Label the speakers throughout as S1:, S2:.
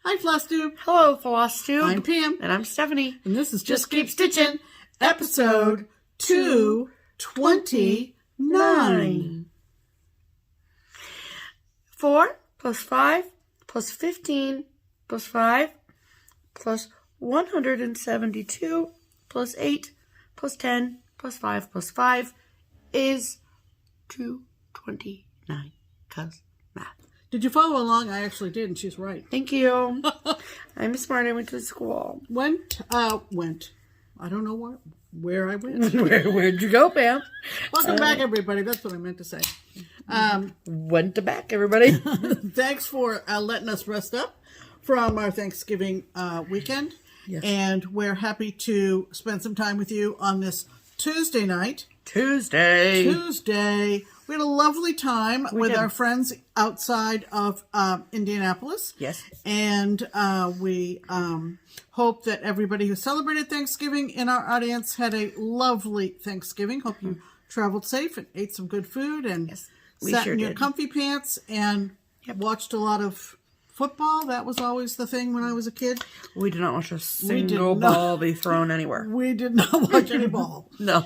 S1: Hi, FlossTube.
S2: Hello, FlossTube.
S1: I'm Pam.
S2: And I'm Stephanie.
S1: And this is Just Keep Stitching, episode 229.
S2: 4 plus 5 plus 15 plus 5 plus 172 plus 8 plus 10 plus 5 plus 5 is 229. Cause math.
S1: Did you follow along? I actually did, and she's right.
S2: Thank you. I'm smart. I went to school.
S1: Went. I don't know where I went.
S2: Where'd you go, Pam?
S1: Welcome back, everybody. That's what I meant to say.
S2: Went to back, everybody.
S1: Thanks for letting us rest up from our Thanksgiving weekend.
S2: Yes.
S1: And we're happy to spend some time with you on this Tuesday night.
S2: Tuesday.
S1: We had a lovely time with our friends outside of Indianapolis.
S2: Yes.
S1: And we hope that everybody who celebrated Thanksgiving in our audience had a lovely Thanksgiving. Hope you traveled safe and ate some good food and sat in your comfy pants and watched a lot of football. That was always the thing when I was a kid.
S2: We did not watch a single ball be thrown anywhere.
S1: We did not watch any ball.
S2: No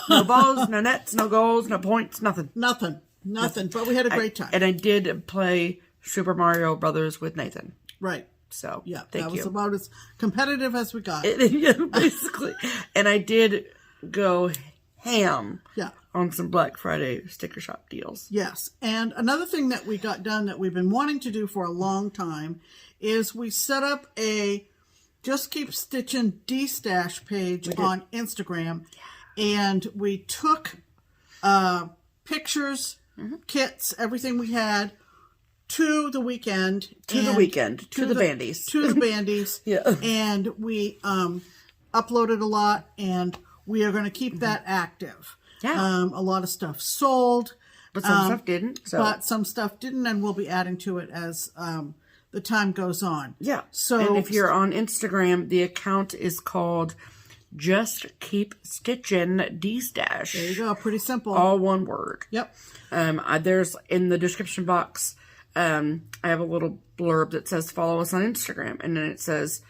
S2: balls, no nets, no goals, no points, nothing.
S1: Nothing. But we had a great time.
S2: And I did play Super Mario Brothers with Nathan.
S1: Right.
S2: So,
S1: that was about as competitive as we got.
S2: Basically. And I did go ham on some Black Friday sticker shop deals.
S1: Yes. And another thing that we got done that we've been wanting to do for a long time is we set up a Just Keep Stitchin Destash page on Instagram. And we took pictures, kits, everything we had to the weekend.
S2: To the bandies.
S1: To the bandies. And we uploaded a lot, and we are going to keep that active. Yeah. A lot of stuff sold.
S2: But some stuff didn't.
S1: But some stuff didn't, and we'll be adding to it as the time goes on.
S2: Yeah.
S1: So,
S2: and if you're on Instagram, the account is called JustKeepStitchin
S1: There you go. Pretty simple.
S2: All one word.
S1: Yep.
S2: There's in the description box, I have a little blurb that says follow us on Instagram. And then it says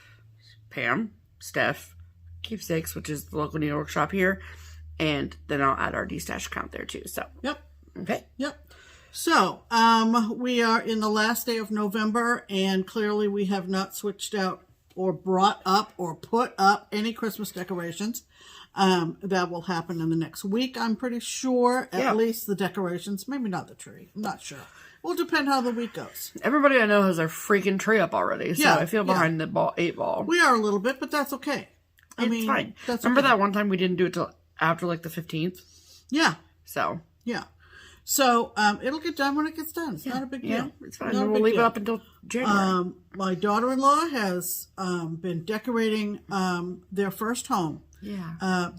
S2: Pam, Steph, Keepsakes, which is the local New York shop here. And then I'll add our Destash account there too. So, okay.
S1: So, we are in the last day of November, and clearly we have not switched out or brought up or put up any Christmas decorations. That will happen in the next week, I'm pretty sure. At least the decorations. Maybe not the tree. I'm not sure. Will depend how the week goes.
S2: Everybody I know has their freaking tree up already. So I feel behind the 8 ball.
S1: We are a little bit, but that's okay.
S2: It's fine. Remember that one time we didn't do it till after like the 15th?
S1: Yeah.
S2: So.
S1: It'll get done when it gets done. It's not a big deal.
S2: Yeah, it's fine. We'll leave it up until January.
S1: My daughter-in-law has been decorating their first home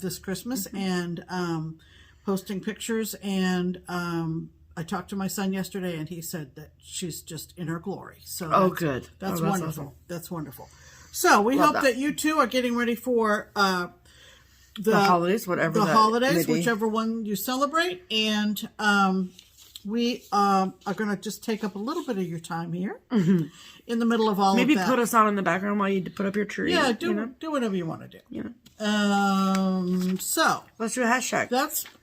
S1: this Christmas and posting pictures. And I talked to my son yesterday, and he said that she's just in her glory. So
S2: good.
S1: That's
S2: wonderful.
S1: Awesome. That's wonderful. So we hope that you two are getting ready for the
S2: holidays,
S1: whichever one you celebrate, and we are going to just take up a little bit of your time here in the middle of all of that.
S2: Maybe put us on in the background while you put up your tree.
S1: Yeah, do whatever you want to do. So
S2: let's do a hashtag.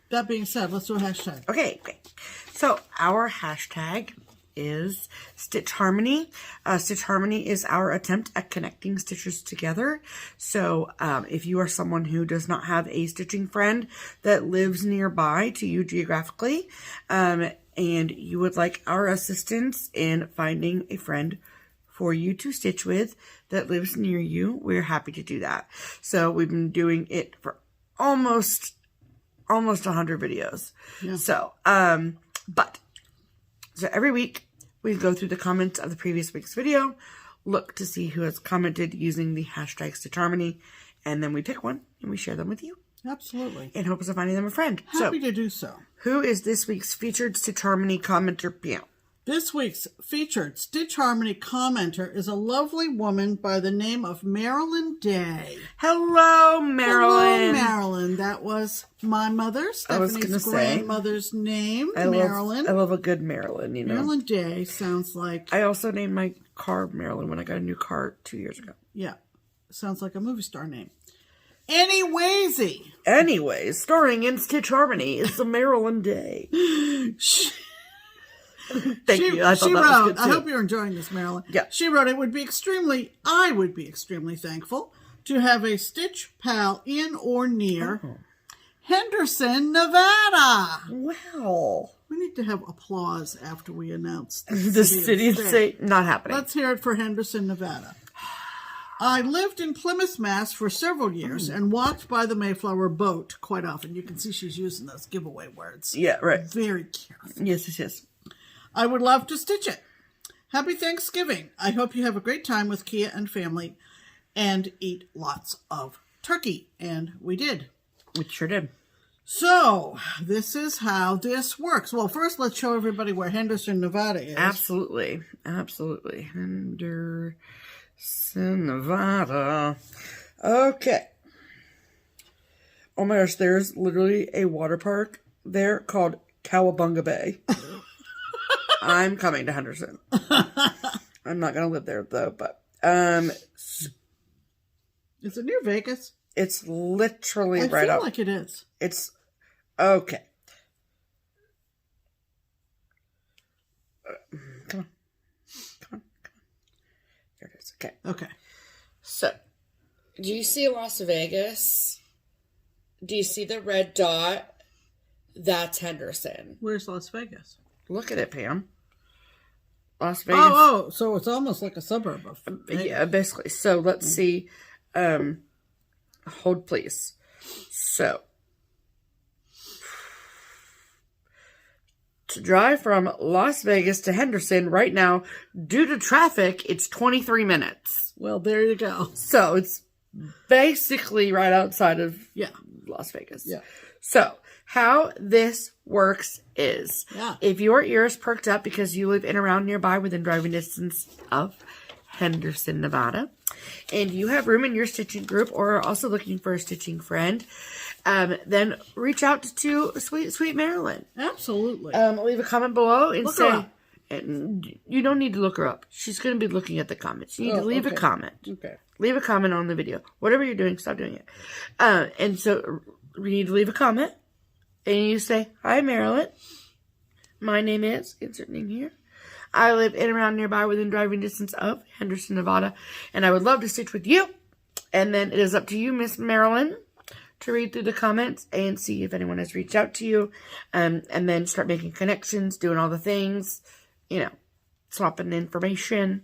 S1: That being said, let's do a hashtag.
S2: Okay. So our hashtag is Stitch Harmony. Stitch Harmony is our attempt at connecting stitches together. So if you are someone who does not have a stitching friend that lives nearby to you geographically, and you would like our assistance in finding a friend for you to stitch with that lives near you, we're happy to do that. So we've been doing it for almost 100 videos. Yeah. So, So every week, we go through the comments of the previous week's video, look to see who has commented using the hashtag Stitch Harmony, and then we pick one and we share them with you.
S1: Absolutely.
S2: In hopes of finding them a friend.
S1: Happy to do so.
S2: Who is this week's featured Stitch Harmony commenter, Pam?
S1: This week's featured Stitch Harmony commenter is a lovely woman by the name of Marilyn Day.
S2: Hello, Marilyn.
S1: Hello, Marilyn. That was my mother, Stephanie's grandmother's name, Marilyn.
S2: I love a good Marilyn, you know.
S1: Marilyn Day sounds like...
S2: I also named my car, Maryland, when I got a new car 2 years ago.
S1: Yeah. Sounds like a movie star name. Anywaysy.
S2: Anyways, starring in Stitch Harmony, it's a Maryland day. Thank you. I thought
S1: she
S2: that
S1: wrote,
S2: was good too.
S1: I hope you're enjoying this, Marilyn.
S2: Yeah.
S1: She wrote, I would be extremely thankful to have a Stitch pal in or near Henderson, Nevada.
S2: Wow.
S1: We need to have applause after we announce
S2: The city of state. Not happening.
S1: Let's hear it for Henderson, Nevada. I lived in Plymouth, Mass. for several years and walked by the Mayflower boat quite often. You can see she's using those giveaway words.
S2: Yeah, right.
S1: Very careful.
S2: Yes.
S1: I would love to stitch it. Happy Thanksgiving. I hope you have a great time with Kea and family and eat lots of turkey. And we did.
S2: We sure did.
S1: So, this is how this works. Well, first, let's show everybody where Henderson, Nevada is.
S2: Absolutely. Nevada. Okay. Oh my gosh, there's literally a water park there called Cowabunga Bay. I'm coming to Henderson. I'm not going to live there though, but
S1: is it near Vegas?
S2: It's literally
S1: I
S2: right
S1: feel
S2: up.
S1: like it is.
S2: It's okay. Come on. Here it is. Okay. So, do you see Las Vegas? Do you see the red dot? That's Henderson.
S1: Where's Las Vegas?
S2: Look at it, Pam. Las Vegas.
S1: Oh, so it's almost like a suburb of Vegas.
S2: Yeah, basically. So, let's see. Hold, please. So, to drive from Las Vegas to Henderson right now, due to traffic, it's 23 minutes.
S1: Well, there you go.
S2: So, it's basically right outside of Las Vegas.
S1: Yeah.
S2: So, how this works is, if your ear is perked up because you live in or around nearby within driving distance of Henderson, Nevada, and you have room in your stitching group or are also looking for a stitching friend, then reach out to sweet Marilyn.
S1: Absolutely.
S2: Leave a comment below and
S1: look her
S2: say,
S1: up.
S2: And you don't need to look her up. She's going to be looking at the comments. You need to leave a comment.
S1: Okay.
S2: Leave a comment on the video. Whatever you're doing, stop doing it. And so we need to leave a comment. And you say, hi, Marilyn. My name is, insert name here. I live in and around nearby within driving distance of Henderson, Nevada. And I would love to stitch with you. And then it is up to you, Miss Marilyn, to read through the comments and see if anyone has reached out to you. And then start making connections, doing all the things, swapping information.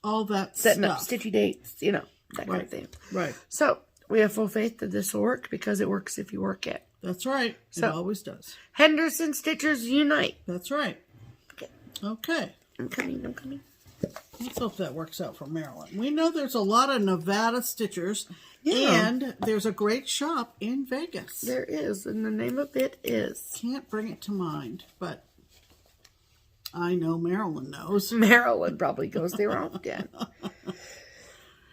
S1: All that
S2: setting
S1: stuff.
S2: Up stitchy dates, that kind of thing.
S1: Right.
S2: So we have full faith that this will work because it works if you work it.
S1: That's right.
S2: So,
S1: it always does.
S2: Henderson Stitchers Unite.
S1: That's right. Okay.
S2: I'm coming.
S1: Let's hope that works out for Maryland. We know there's a lot of Nevada stitchers,
S2: Yeah.
S1: and there's a great shop in Vegas.
S2: There is, and the name of it is...
S1: Can't bring it to mind, but I know Maryland knows.
S2: Maryland probably goes there often. Okay.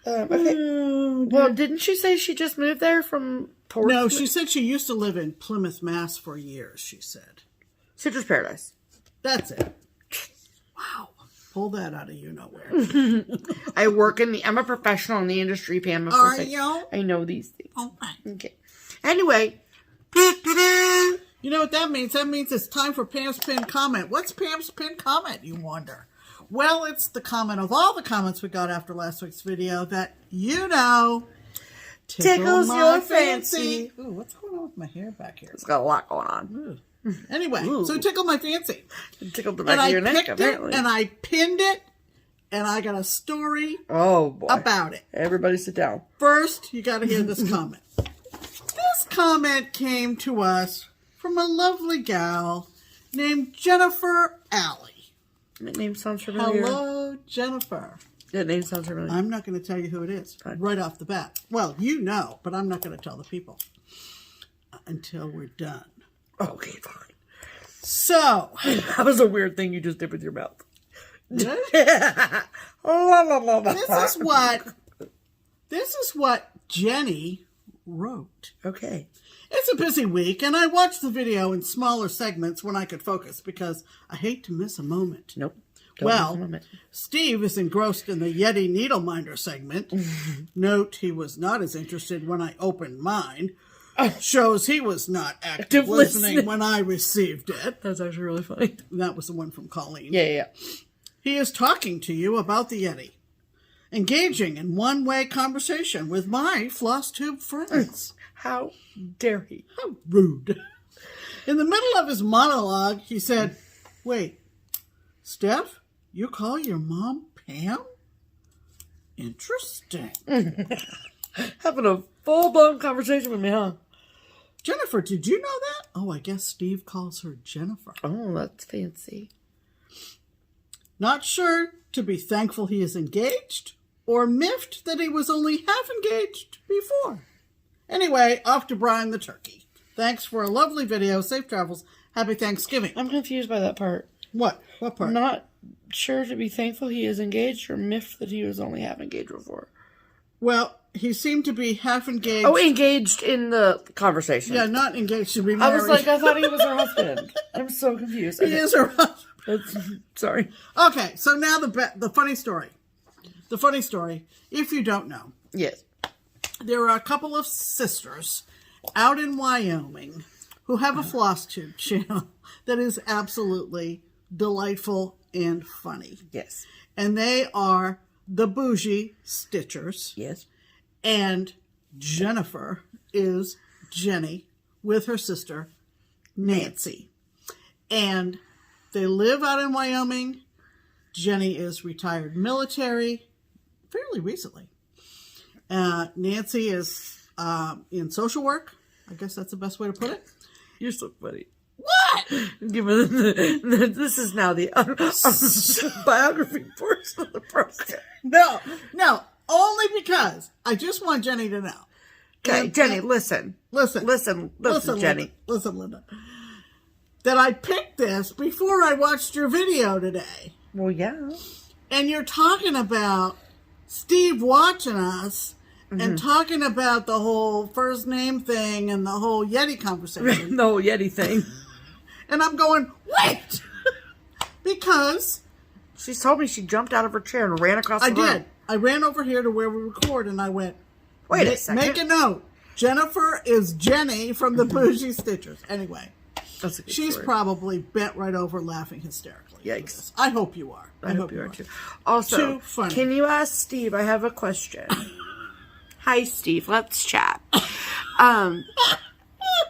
S2: Well, didn't she say she just moved there from Portsmouth?
S1: No, she said she used to live in Plymouth, Mass. for years, she said.
S2: Citrus Paradise.
S1: That's it. Wow. Pull that out of you-know-where.
S2: I'm a professional in the industry, Pam. Of
S1: Are
S2: course
S1: you?
S2: I know these things.
S1: All right.
S2: Okay. Anyway.
S1: You know what that means? That means it's time for Pam's pinned comment. What's Pam's pinned comment, you wonder? Well, it's the comment of all the comments we got after last week's video that,
S2: tickles your fancy.
S1: Ooh, what's going on with my hair back here?
S2: It's got a lot going on.
S1: Ooh. Anyway, so tickle my fancy.
S2: It tickled the back of your neck, apparently.
S1: And I pinned it, and I got a story
S2: boy.
S1: about it.
S2: Everybody sit down.
S1: First, you got to hear this comment. This comment came to us from a lovely gal named Jennifer Alley.
S2: That name sounds familiar.
S1: Hello, Jennifer.
S2: That name sounds familiar.
S1: I'm not going to tell you who it is right off the bat. Well, you know, but I'm not going to tell the people until we're done.
S2: Okay, fine.
S1: So.
S2: That was a weird thing you just did with your mouth.
S1: This is what Jenny wrote.
S2: Okay.
S1: It's a busy week, and I watched the video in smaller segments when I could focus because I hate to miss a moment.
S2: Nope.
S1: Well, Steve is engrossed in the Yeti Needleminder segment. Note he was not as interested when I opened mine. Shows he was not active listening when I received it.
S2: That's actually really funny.
S1: That was the one from Colleen.
S2: Yeah.
S1: He is talking to you about the Yeti. Engaging in one-way conversation with my FlossTube friends.
S2: How dare he?
S1: How rude. In the middle of his monologue, he said, wait, Steph, you call your mom Pam? Interesting.
S2: Having a full-blown conversation with me, huh?
S1: Jennifer, did you know that? Oh, I guess Steve calls her Jennifer.
S2: Oh, that's fancy.
S1: Not sure to be thankful he is engaged or miffed that he was only half engaged before. Anyway, off to Brian the turkey. Thanks for a lovely video. Safe travels. Happy Thanksgiving.
S2: I'm confused by that part.
S1: What? What part?
S2: Not sure to be thankful he is engaged or miffed that he was only half engaged before.
S1: Well, he seemed to be half engaged.
S2: Oh, engaged in the conversation.
S1: Yeah, not engaged to be married.
S2: I was like, I thought he was her husband. I'm so confused.
S1: He is her husband.
S2: Sorry.
S1: Okay, so now the funny story. The funny story, if you don't know.
S2: Yes.
S1: There are a couple of sisters out in Wyoming who have a FlossTube channel that is absolutely delightful and funny.
S2: Yes.
S1: And they are the Bougie Stitchers.
S2: Yes.
S1: And Jennifer is Jenny with her sister Nancy. And they live out in Wyoming. Jenny is retired military fairly recently. Nancy is in social work. I guess that's the best way to put it.
S2: You're so funny.
S1: What?
S2: This is now the biography portion of the program.
S1: No, only because I just want Jenny to know.
S2: Okay, Jenny, listen, Jenny.
S1: Listen, Linda. That I picked this before I watched your video today.
S2: Well, yeah.
S1: And you're talking about Steve watching us and talking about the whole first name thing and the whole Yeti conversation.
S2: The whole Yeti thing.
S1: And I'm going, wait! Because
S2: she told me she jumped out of her chair and ran across the room.
S1: I did. I ran over here to where we record and I went,
S2: wait a second.
S1: Make a note. Jennifer is Jenny from the Bougie Stitchers. Anyway,
S2: that's a good
S1: she's
S2: story.
S1: Probably bent right over laughing hysterically.
S2: Yikes.
S1: I hope you are.
S2: I hope you are too. Also, can you ask Steve? I have a question. Hi, Steve. Let's chat.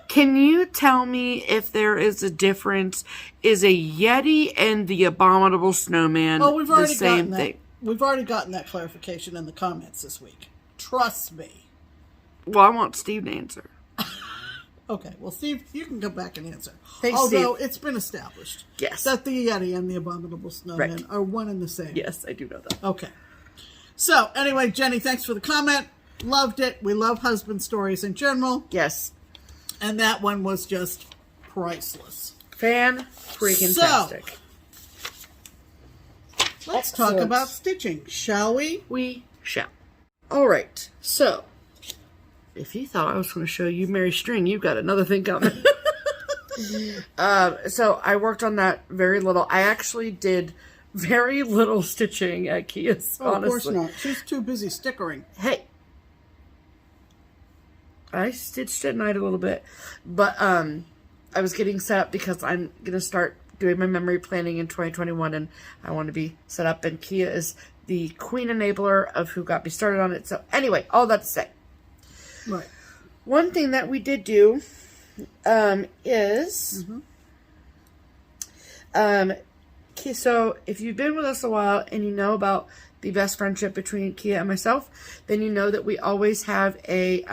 S2: Can you tell me if there is a difference? Is a Yeti and the Abominable Snowman the same thing?
S1: We've already gotten that clarification in the comments this week. Trust me.
S2: Well, I want Steve to answer.
S1: Okay, well, Steve, you can come back and answer.
S2: Thanks,
S1: Although
S2: Steve.
S1: It's been established
S2: that
S1: the Yeti and the Abominable Snowman are one and the same.
S2: Yes, I do know that.
S1: Okay. So, anyway, Jenny, thanks for the comment. Loved it. We love husband stories in general.
S2: Yes.
S1: And that one was just priceless.
S2: Fan-freaking-tastic.
S1: So, let's talk about stitching, shall we?
S2: We shall. All right. So, if you thought I was going to show you Mary String, you've got another thing coming. So, I worked on that very little. I actually did very little stitching at Kea's, honestly.
S1: Of course not. She's too busy stickering.
S2: Hey. I stitched at night a little bit, but I was getting set up because I'm going to start doing my memory planning in 2021, and I want to be set up, and Kea is the queen enabler of who got me started on it. So anyway, all that to say.
S1: Right.
S2: One thing that we did do is... so if you've been with us a while and you know about the best friendship between Kea and myself, then you know that we always have a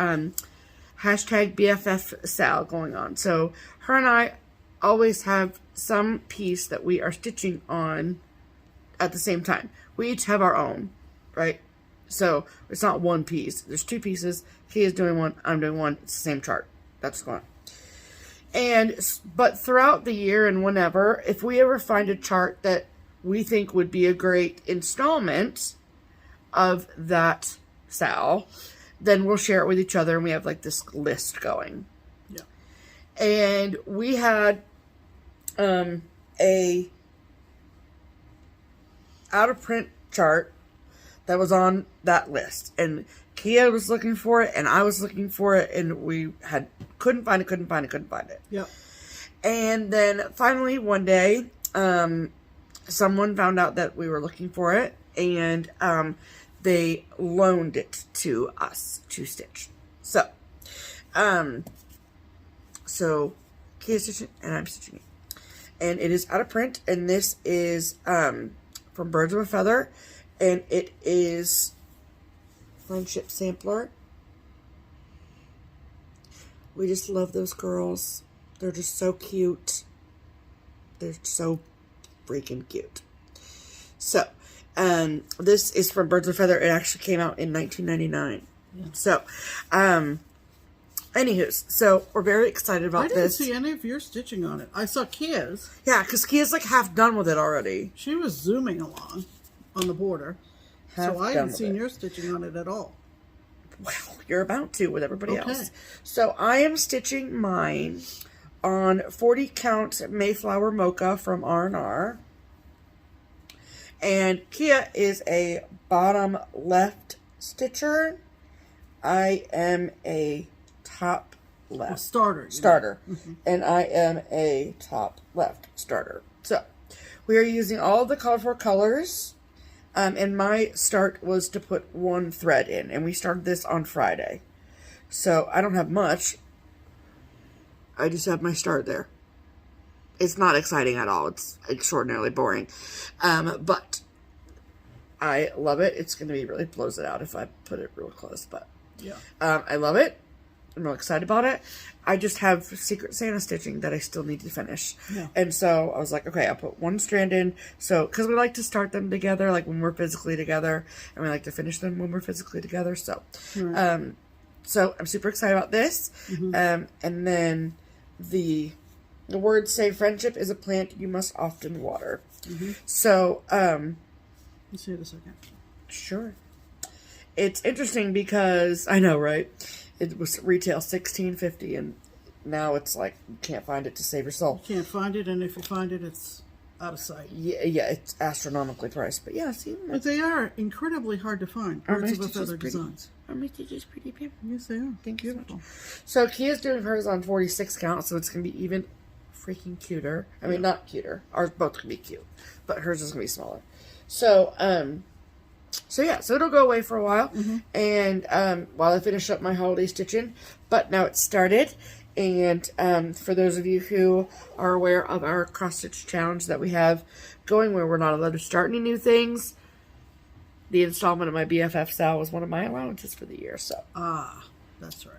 S2: hashtag BFF Sal going on. So her and I always have some piece that we are stitching on at the same time. We each have our own, right? So it's not one piece. There's two pieces. Kea is doing one. I'm doing one. It's the same chart. That's what's going on. But throughout the year and whenever, if we ever find a chart that we think would be a great installment of that Sal, then we'll share it with each other, and we have like this list going.
S1: Yeah.
S2: And we had out of print chart that was on that list, and Kea was looking for it, and I was looking for it, and we couldn't find it.
S1: Yep.
S2: And then finally one day, someone found out that we were looking for it, and they loaned it to us to stitch. So, Kea's stitching and I'm stitching it. And it is out of print, and this is from Birds of a Feather, and it is Friendship Sampler. We just love those girls. They're just so cute. They're so freaking cute. So, this is from Birds of a Feather. It actually came out in 1999. Yeah. So, anywho, so we're very excited about this.
S1: I didn't see any of your stitching on it. I saw Kea's.
S2: Yeah, because Kea's like half done with it already.
S1: She was zooming along on the border. So I haven't seen your stitching on it at all.
S2: Well, you're about to with everybody else. So I am stitching mine on 40 count Mayflower Mocha from R&R. And Kea is a bottom left stitcher. I am a top left. Starter. Mm-hmm. And I am a top left starter. So we are using all the colorful colors. And my start was to put one thread in. And we started this on Friday. So I don't have much. I just have my start there. It's not exciting at all. It's extraordinarily boring. But I love it. It's going to be really blows it out if I put it real close. But yeah, I love it. I'm real excited about it. I just have Secret Santa stitching that I still need to finish. Yeah. And so I was like, okay, I'll put one strand in. So, because we like to start them together, like when we're physically together, and we like to finish them when we're physically together. So, so I'm super excited about this. Mm-hmm. And then the words say, friendship is a plant you must often water. Mm-hmm. So,
S1: let's see it a second.
S2: Sure. It's interesting because, I know, right? It was retail $16.50, and now it's like you can't find it to save your soul.
S1: You can't find it, and if you find it, it's out of sight.
S2: Yeah, it's astronomically priced. But yeah, see,
S1: but they are incredibly hard to find. Birds of a Feather designs.
S2: Are my stitches pretty, Pam?
S1: Yes, they are.
S2: Thank you so much. So Kea's doing hers on 46 count, so it's gonna be even freaking cuter. I mean, not cuter. Ours both can be cute, but hers is gonna be smaller. So, so yeah, so it'll go away for a while, and while I finish up my holiday stitching, but now it's started, and for those of you who are aware of our cross-stitch challenge that we have going, where we're not allowed to start any new things, the installment of my BFF Sal was one of my allowances for the year, so.
S1: Ah, that's right.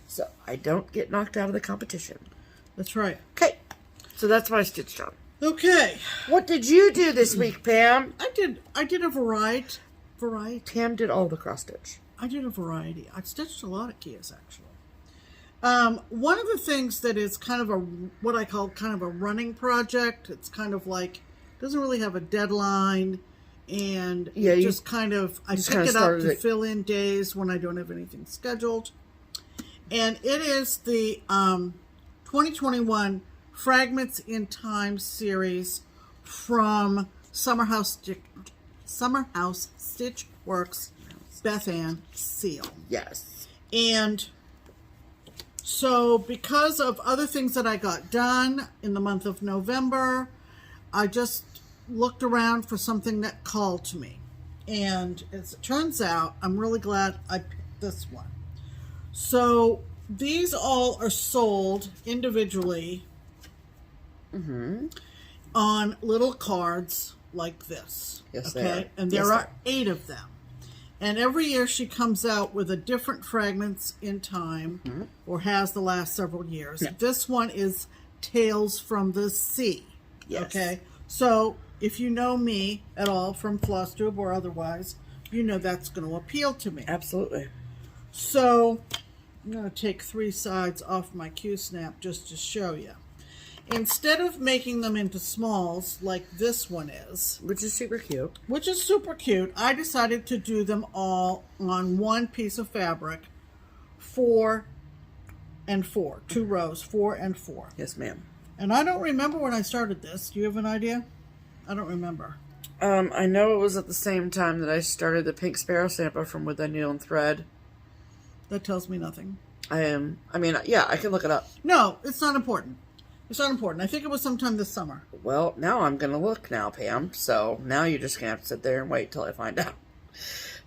S2: So I don't get knocked out of the competition.
S1: That's right.
S2: Okay, so that's what I stitched on.
S1: Okay.
S2: What did you do this week, Pam?
S1: I did a variety.
S2: Pam did all the cross stitch.
S1: I did a variety. I stitched a lot of Kea's actually. One of the things that is kind of what I call kind of a running project. It's kind of like doesn't really have a deadline, and
S2: yeah,
S1: just kind of I pick it up to fill in days when I don't have anything scheduled. And it is the 2021 Fragments in Time series from Summer House Stitch Works, Beth Ann Seal.
S2: Yes.
S1: And so because of other things that I got done in the month of November, I just looked around for something that called to me. And as it turns out, I'm really glad I picked this one. So these all are sold individually on little cards like this.
S2: Yes,
S1: okay?
S2: they are.
S1: And there are 8 of them. And every year she comes out with a different Fragments in Time, or has the last several years. Yeah. This one is Tales from the Sea. Yes. Okay? So if you know me at all from FlossTube or otherwise, you know that's going to appeal to me.
S2: Absolutely.
S1: So I'm going to take 3 sides off my Q-snap just to show you. Instead of making them into smalls like this one is,
S2: which is super cute,
S1: I decided to do them all on one piece of fabric, 4 and 4, 2 rows, 4 and 4.
S2: Yes, ma'am.
S1: And I don't remember when I started this. Do you have an idea? I don't remember.
S2: I know it was at the same time that I started the Pink Sparrow sample from With a Needle and Thread.
S1: That tells me nothing.
S2: I mean, yeah, I can look it up.
S1: No, it's not important. It's not important. I think it was sometime this summer.
S2: Well, now I'm going to look now, Pam. So now you're just going to have to sit there and wait till I find out.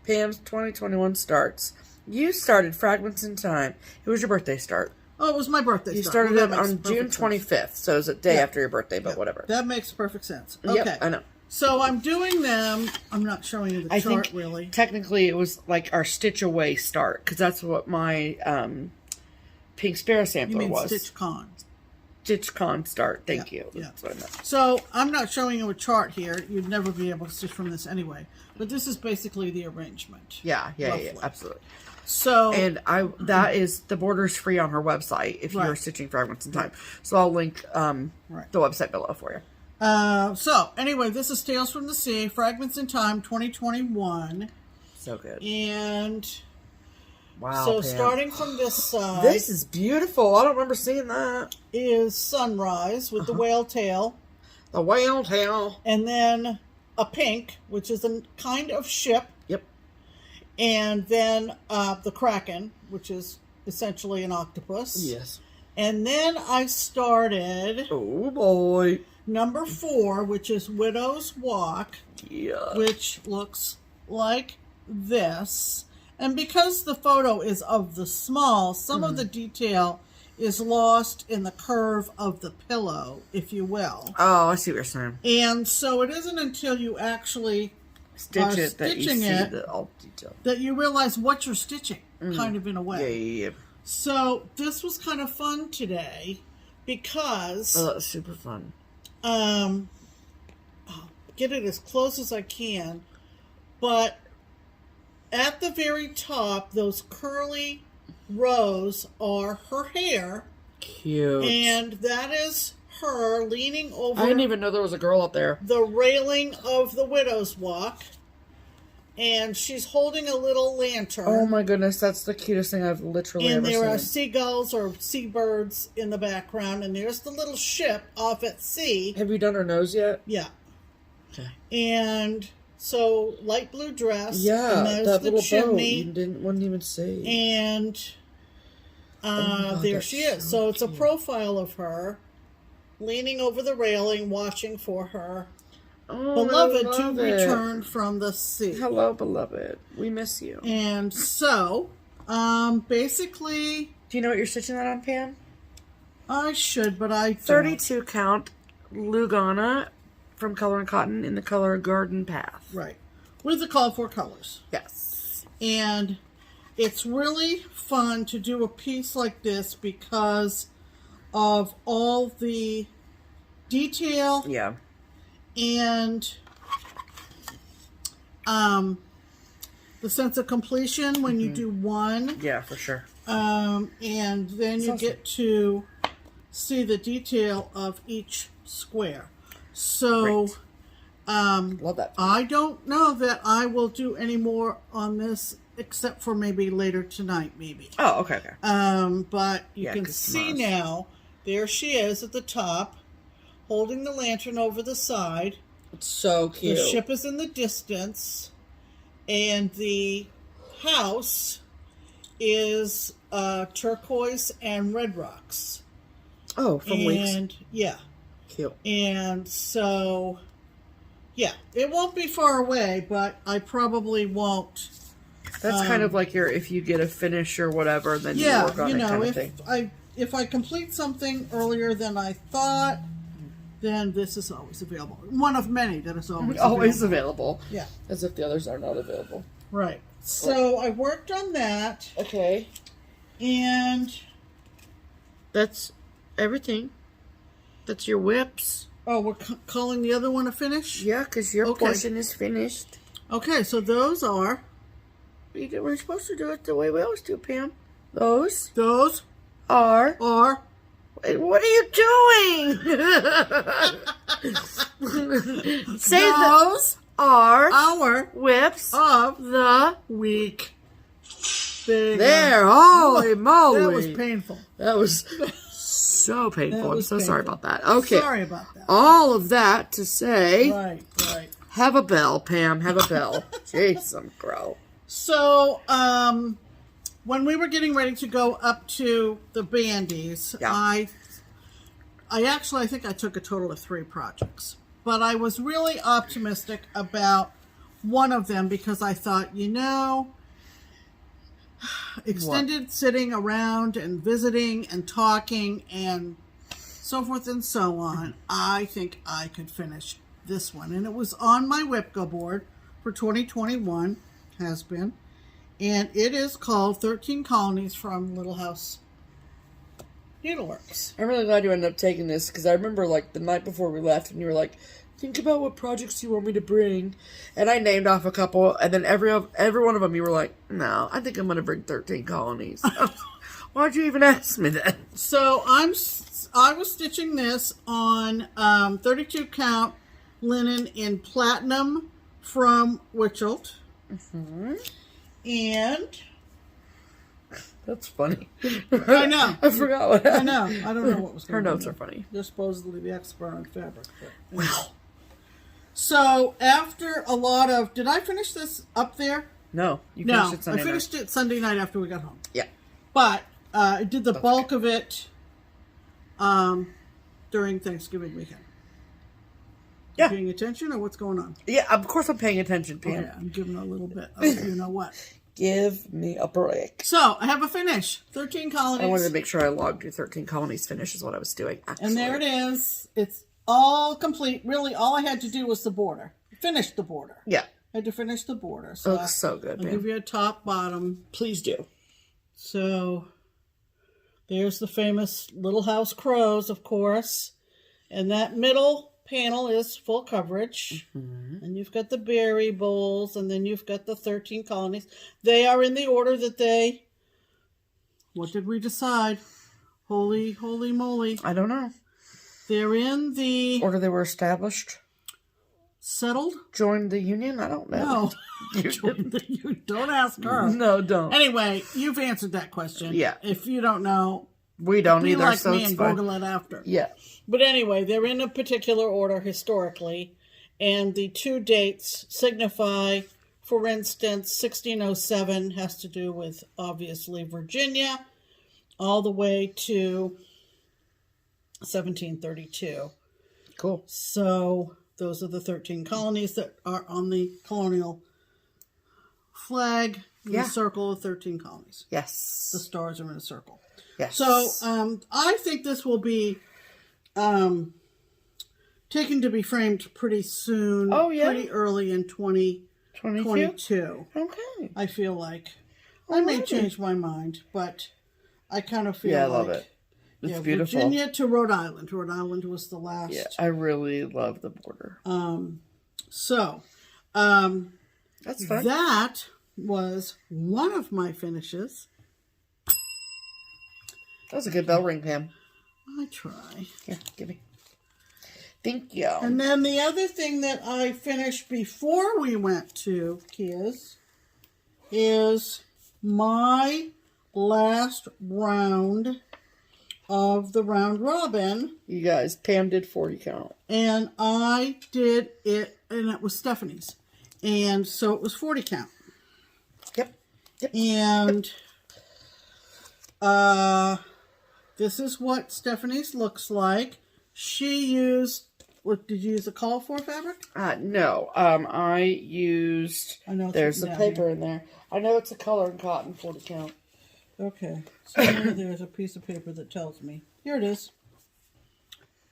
S2: Pam's 2021 starts. You started Fragments in Time. It was your birthday start.
S1: Oh, it was my birthday.
S2: You started it on June 25th, so it was a day after your birthday, but whatever.
S1: That makes perfect sense. Okay.
S2: Yep, I know.
S1: So I'm doing them. I'm not showing you the chart,
S2: think
S1: really.
S2: Technically, it was like our Stitch Away start, because that's what my Pink Sparrow sampler was.
S1: StitchCon.
S2: StitchCon start. Thank you.
S1: Yeah.
S2: That's what I meant.
S1: So I'm not showing you a chart here. You'd never be able to stitch from this anyway. But this is basically the arrangement.
S2: Yeah, absolutely.
S1: So
S2: that is the border's free on her website if you're stitching Fragments in Time. So I'll link the website below for you.
S1: So anyway, this is Tales from the Sea, Fragments in Time 2021.
S2: So good.
S1: And
S2: wow.
S1: So
S2: Pam.
S1: Starting from this side,
S2: this is beautiful. I don't remember seeing that.
S1: Is Sunrise with the whale tail.
S2: The whale tail.
S1: And then a pink, which is a kind of ship.
S2: Yep.
S1: And then the Kraken, which is essentially an octopus.
S2: Yes.
S1: And then I started...
S2: oh, boy.
S1: Number 4, which is Widow's Walk.
S2: Yeah.
S1: Which looks like this. And because the photo is of the small, some of the detail is lost in the curve of the pillow, if you will.
S2: Oh, I see what you're saying.
S1: And so it isn't until you actually
S2: stitch it that you see all detail.
S1: That you realize what you're stitching, kind of in a way.
S2: Yeah.
S1: So this was kind of fun today because...
S2: oh, that was super fun.
S1: I'll get it as close as I can, but at the very top, those curly rows are her hair.
S2: Cute.
S1: And that is her leaning over...
S2: I didn't even know there was a girl up there.
S1: ...the railing of the Widow's Walk. And she's holding a little lantern.
S2: Oh my goodness, that's the cutest thing I've literally ever seen.
S1: And there are seagulls or seabirds in the background. And there's the little ship off at sea.
S2: Have you done her nose yet?
S1: Yeah.
S2: Okay.
S1: And so, light blue dress.
S2: Yeah,
S1: and there's
S2: that
S1: the
S2: little
S1: chimney.
S2: boat. You wouldn't even see.
S1: And
S2: God,
S1: there she is. So it's a profile of her leaning over the railing, watching for her beloved to return from the sea.
S2: Hello, beloved. We miss you.
S1: And so, basically...
S2: do you know what you're stitching that on, Pam?
S1: I should, but I don't.
S2: 32 count Lugana from Color and Cotton in the color Garden Path.
S1: Right. With the call for colors.
S2: Yes.
S1: And it's really fun to do a piece like this because of all the detail.
S2: Yeah.
S1: And the sense of completion when you do one.
S2: Yeah, for sure.
S1: And then you get to see the detail of each square. So,
S2: love that.
S1: I don't know that I will do any more on this except for maybe later tonight, maybe.
S2: Oh, okay.
S1: But you can see now, there she is at the top, holding the lantern over the side.
S2: It's so cute.
S1: The ship is in the distance, and the house is turquoise and red rocks.
S2: Oh, from Weeks.
S1: And yeah.
S2: Cute.
S1: And so, yeah, it won't be far away, but I probably won't.
S2: That's kind of like if you get a finish or whatever, then you work on it kind of thing.
S1: If I complete something earlier than I thought, then this is always available. One of many that is always
S2: available.
S1: Yeah.
S2: As if the others are not available.
S1: Right. So I worked on that.
S2: Okay.
S1: And
S2: that's everything. That's your whips.
S1: Oh, we're calling the other one a finish?
S2: Yeah, because your portion is finished.
S1: Okay, so those are...
S2: we're supposed to do it the way we always do, Pam. Those
S1: are...
S2: Wait, what are you doing? Say those are
S1: our
S2: whips
S1: of
S2: the week.
S1: There,
S2: holy moly.
S1: That was painful.
S2: That was so painful. I'm so sorry about that. Okay.
S1: Sorry about that.
S2: All of that to say.
S1: Right.
S2: Have a bell, Pam. Have a bell. Jason, bro.
S1: So, when we were getting ready to go up to the bandies,
S2: Yeah.
S1: I think I took a total of 3 projects. But I was really optimistic about one of them because I thought, extended sitting around and visiting and talking and so forth and so on, I think I could finish this one. And it was on my WIPGO board for 2021, has been. And it is called 13 Colonies from Little House Needleworks.
S2: I'm really glad you ended up taking this because I remember like the night before we left and you were like, think about what projects you want me to bring. And I named off a couple and then every one of them you were like, no, I think I'm going to bring 13 Colonies. Why'd you even ask me that?
S1: So I was stitching this on 32 count linen in platinum from Wichelt.
S2: Mm-hmm.
S1: And
S2: that's funny.
S1: I know.
S2: I forgot what happened.
S1: I know. I don't know what was going on.
S2: Her notes are funny.
S1: They're supposedly the expert on fabric. But
S2: Wow.
S1: So after a lot of, did I finish this up there?
S2: No, you finished it Sunday
S1: I finished it Sunday night after we got home.
S2: Yeah.
S1: But I did the bulk of it during Thanksgiving weekend.
S2: Yeah.
S1: Paying attention or what's going on?
S2: Yeah, of course I'm paying attention, Pam.
S1: Okay, I'm giving a little bit of you know what.
S2: Give me a break.
S1: So I have a finish. 13 colonies.
S2: I wanted to make sure I logged your 13 colonies finish is what I was doing, actually.
S1: And there it is. It's all complete. Really, all I had to do was the border. Finish the border.
S2: Yeah.
S1: I had to finish the border.
S2: It
S1: So
S2: looks so good,
S1: I'll
S2: man.
S1: give you a top, bottom.
S2: Please do.
S1: So there's the famous Little House Crows, of course. And that middle panel is full coverage. Mm-hmm. And you've got the berry bowls, and then you've got the 13 colonies. They are in the order that they... What did we decide? Holy moly.
S2: I don't know.
S1: They're in the...
S2: Order they were established?
S1: Settled?
S2: Joined the union? I don't know.
S1: No. You don't ask her.
S2: No, don't.
S1: Anyway, you've answered that question.
S2: Yeah.
S1: If you don't know,
S2: We don't
S1: be
S2: either,
S1: like
S2: so
S1: me
S2: it's
S1: and
S2: fine.
S1: Google it after.
S2: Yeah.
S1: But anyway, they're in a particular order historically, and the 2 dates signify, for instance, 1607 has to do with, obviously, Virginia, all the way to 1732.
S2: Cool.
S1: So those are the 13 colonies that are on the colonial flag.
S2: Yeah.
S1: The circle of 13 colonies.
S2: Yes.
S1: The stars are in a circle.
S2: Yes.
S1: So I think this will be taken to be framed pretty soon.
S2: Oh, yeah?
S1: Pretty early in 2022.
S2: Okay.
S1: I feel like. I may change my mind, but I kind of feel like...
S2: Yeah, I love it. It's beautiful.
S1: Virginia to Rhode Island. Rhode Island was the last.
S2: Yeah, I really love the border.
S1: So,
S2: that's fun.
S1: that was one of my finishes.
S2: That was a good bell ring, Pam.
S1: I try.
S2: Here, give me. Thank you.
S1: And then the other thing that I finished before we went to Kea's is my last round of the round robin.
S2: You guys, Pam did 40 count.
S1: And I did it, and it was Stephanie's. And so it was 40 count.
S2: Yep.
S1: And this is what Stephanie's looks like. She used, what did you use, a call for fabric?
S2: No. I used, there's the paper in there. I know it's a color and cotton 40 count.
S1: Okay. Somewhere there's a piece of paper that tells me. Here it is.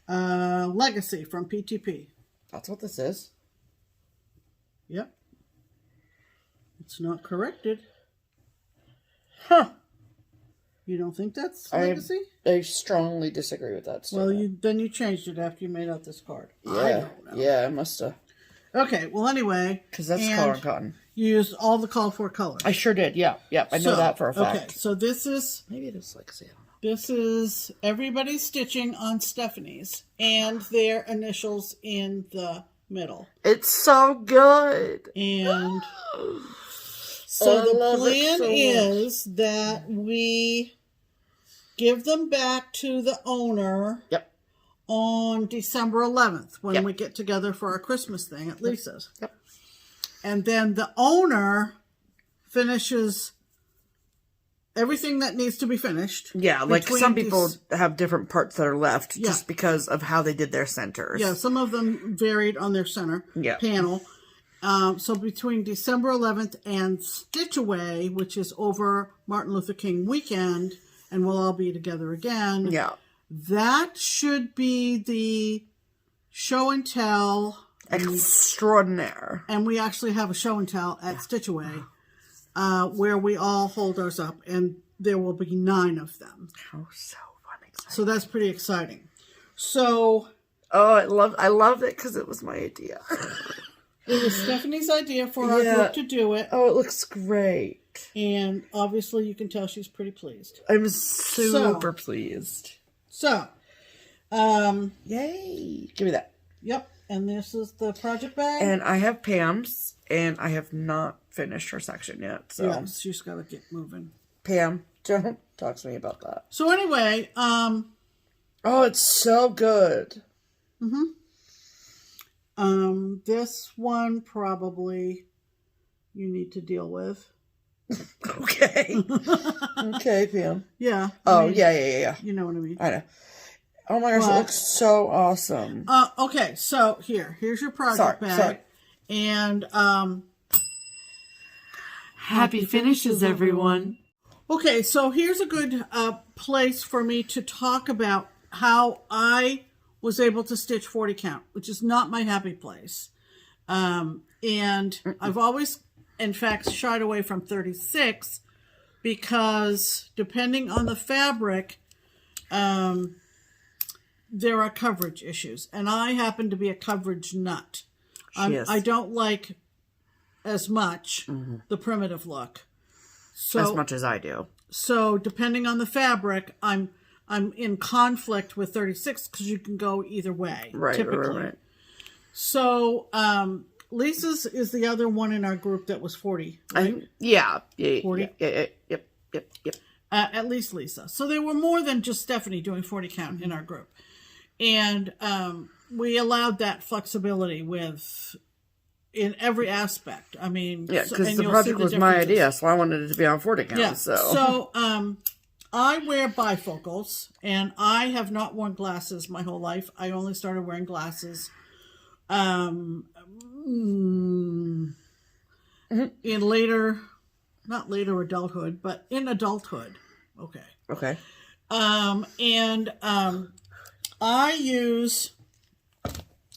S1: Legacy from PTP.
S2: That's what this is.
S1: Yep. It's not corrected.
S2: Huh.
S1: You don't think that's Legacy?
S2: I strongly disagree with that statement.
S1: Well, then you changed it after you made out this card.
S2: Yeah.
S1: I don't know.
S2: Yeah, I must have.
S1: Okay, well, anyway.
S2: Because that's color and cotton.
S1: You used all the call for colors.
S2: I sure did, yeah. Yeah, I know that for a fact.
S1: Okay, so this is...
S2: Maybe it is Legacy, I don't know.
S1: This is everybody's stitching on Stephanie's and their initials in the middle.
S2: It's so good.
S1: And so the plan is that we give them back to the owner.
S2: Yep.
S1: on December 11th when
S2: Yep.
S1: we get together for our Christmas thing at Lisa's.
S2: Yep.
S1: And then the owner finishes everything that needs to be finished.
S2: Yeah, like
S1: between
S2: some people have different parts that are left
S1: Yeah.
S2: just because of how they did their centers.
S1: Yeah, some of them varied on their center panel. So between December 11th and Stitch Away, which is over Martin Luther King weekend, and we'll all be together again.
S2: Yeah.
S1: That should be the show and tell.
S2: Extraordinaire.
S1: And we actually have a show and tell at Stitch Away where we all hold ours up, and there will be 9 of them.
S2: Oh, so fun. Exciting.
S1: So that's pretty exciting. So...
S2: Oh, I love it because it was my idea.
S1: It was Stephanie's idea for our group to do it.
S2: Oh, it looks great.
S1: And obviously you can tell she's pretty pleased.
S2: I'm super pleased.
S1: So,
S2: yay. Give me that.
S1: Yep. And this is the project bag.
S2: And I have Pam's, and I have not finished her section yet. So
S1: yeah, she's got to get moving.
S2: Pam, don't talk to me about that.
S1: So anyway,
S2: oh, it's so good.
S1: this one probably you need to deal with.
S2: Okay. Okay, Pam.
S1: Yeah.
S2: Oh, yeah.
S1: You know what I mean.
S2: I know. Oh my gosh, it looks so awesome.
S1: Okay, so here's your project bag.
S2: Sorry.
S1: And
S2: Happy finishes, everyone.
S1: Okay, so here's a good place for me to talk about how I was able to stitch 40 count, which is not my happy place. And I've always, in fact, shied away from 36 because depending on the fabric, there are coverage issues. And I happen to be a coverage nut. I don't like as much the primitive look. So,
S2: as much as I do.
S1: So depending on the fabric, I'm in conflict with 36 because you can go either way.
S2: Right,
S1: typically.
S2: right.
S1: So Lisa's is the other one in our group that was 40. Right?
S2: Yeah.
S1: 40?
S2: Yep.
S1: At least Lisa. So there were more than just Stephanie doing 40 count in our group. And we allowed that flexibility in every aspect. I mean,
S2: yeah, because the project was my idea, so I wanted it to be on 40 count.
S1: Yeah.
S2: So
S1: I wear bifocals, and I have not worn glasses my whole life. I only started wearing glasses in not later adulthood, but in adulthood. Okay. I use,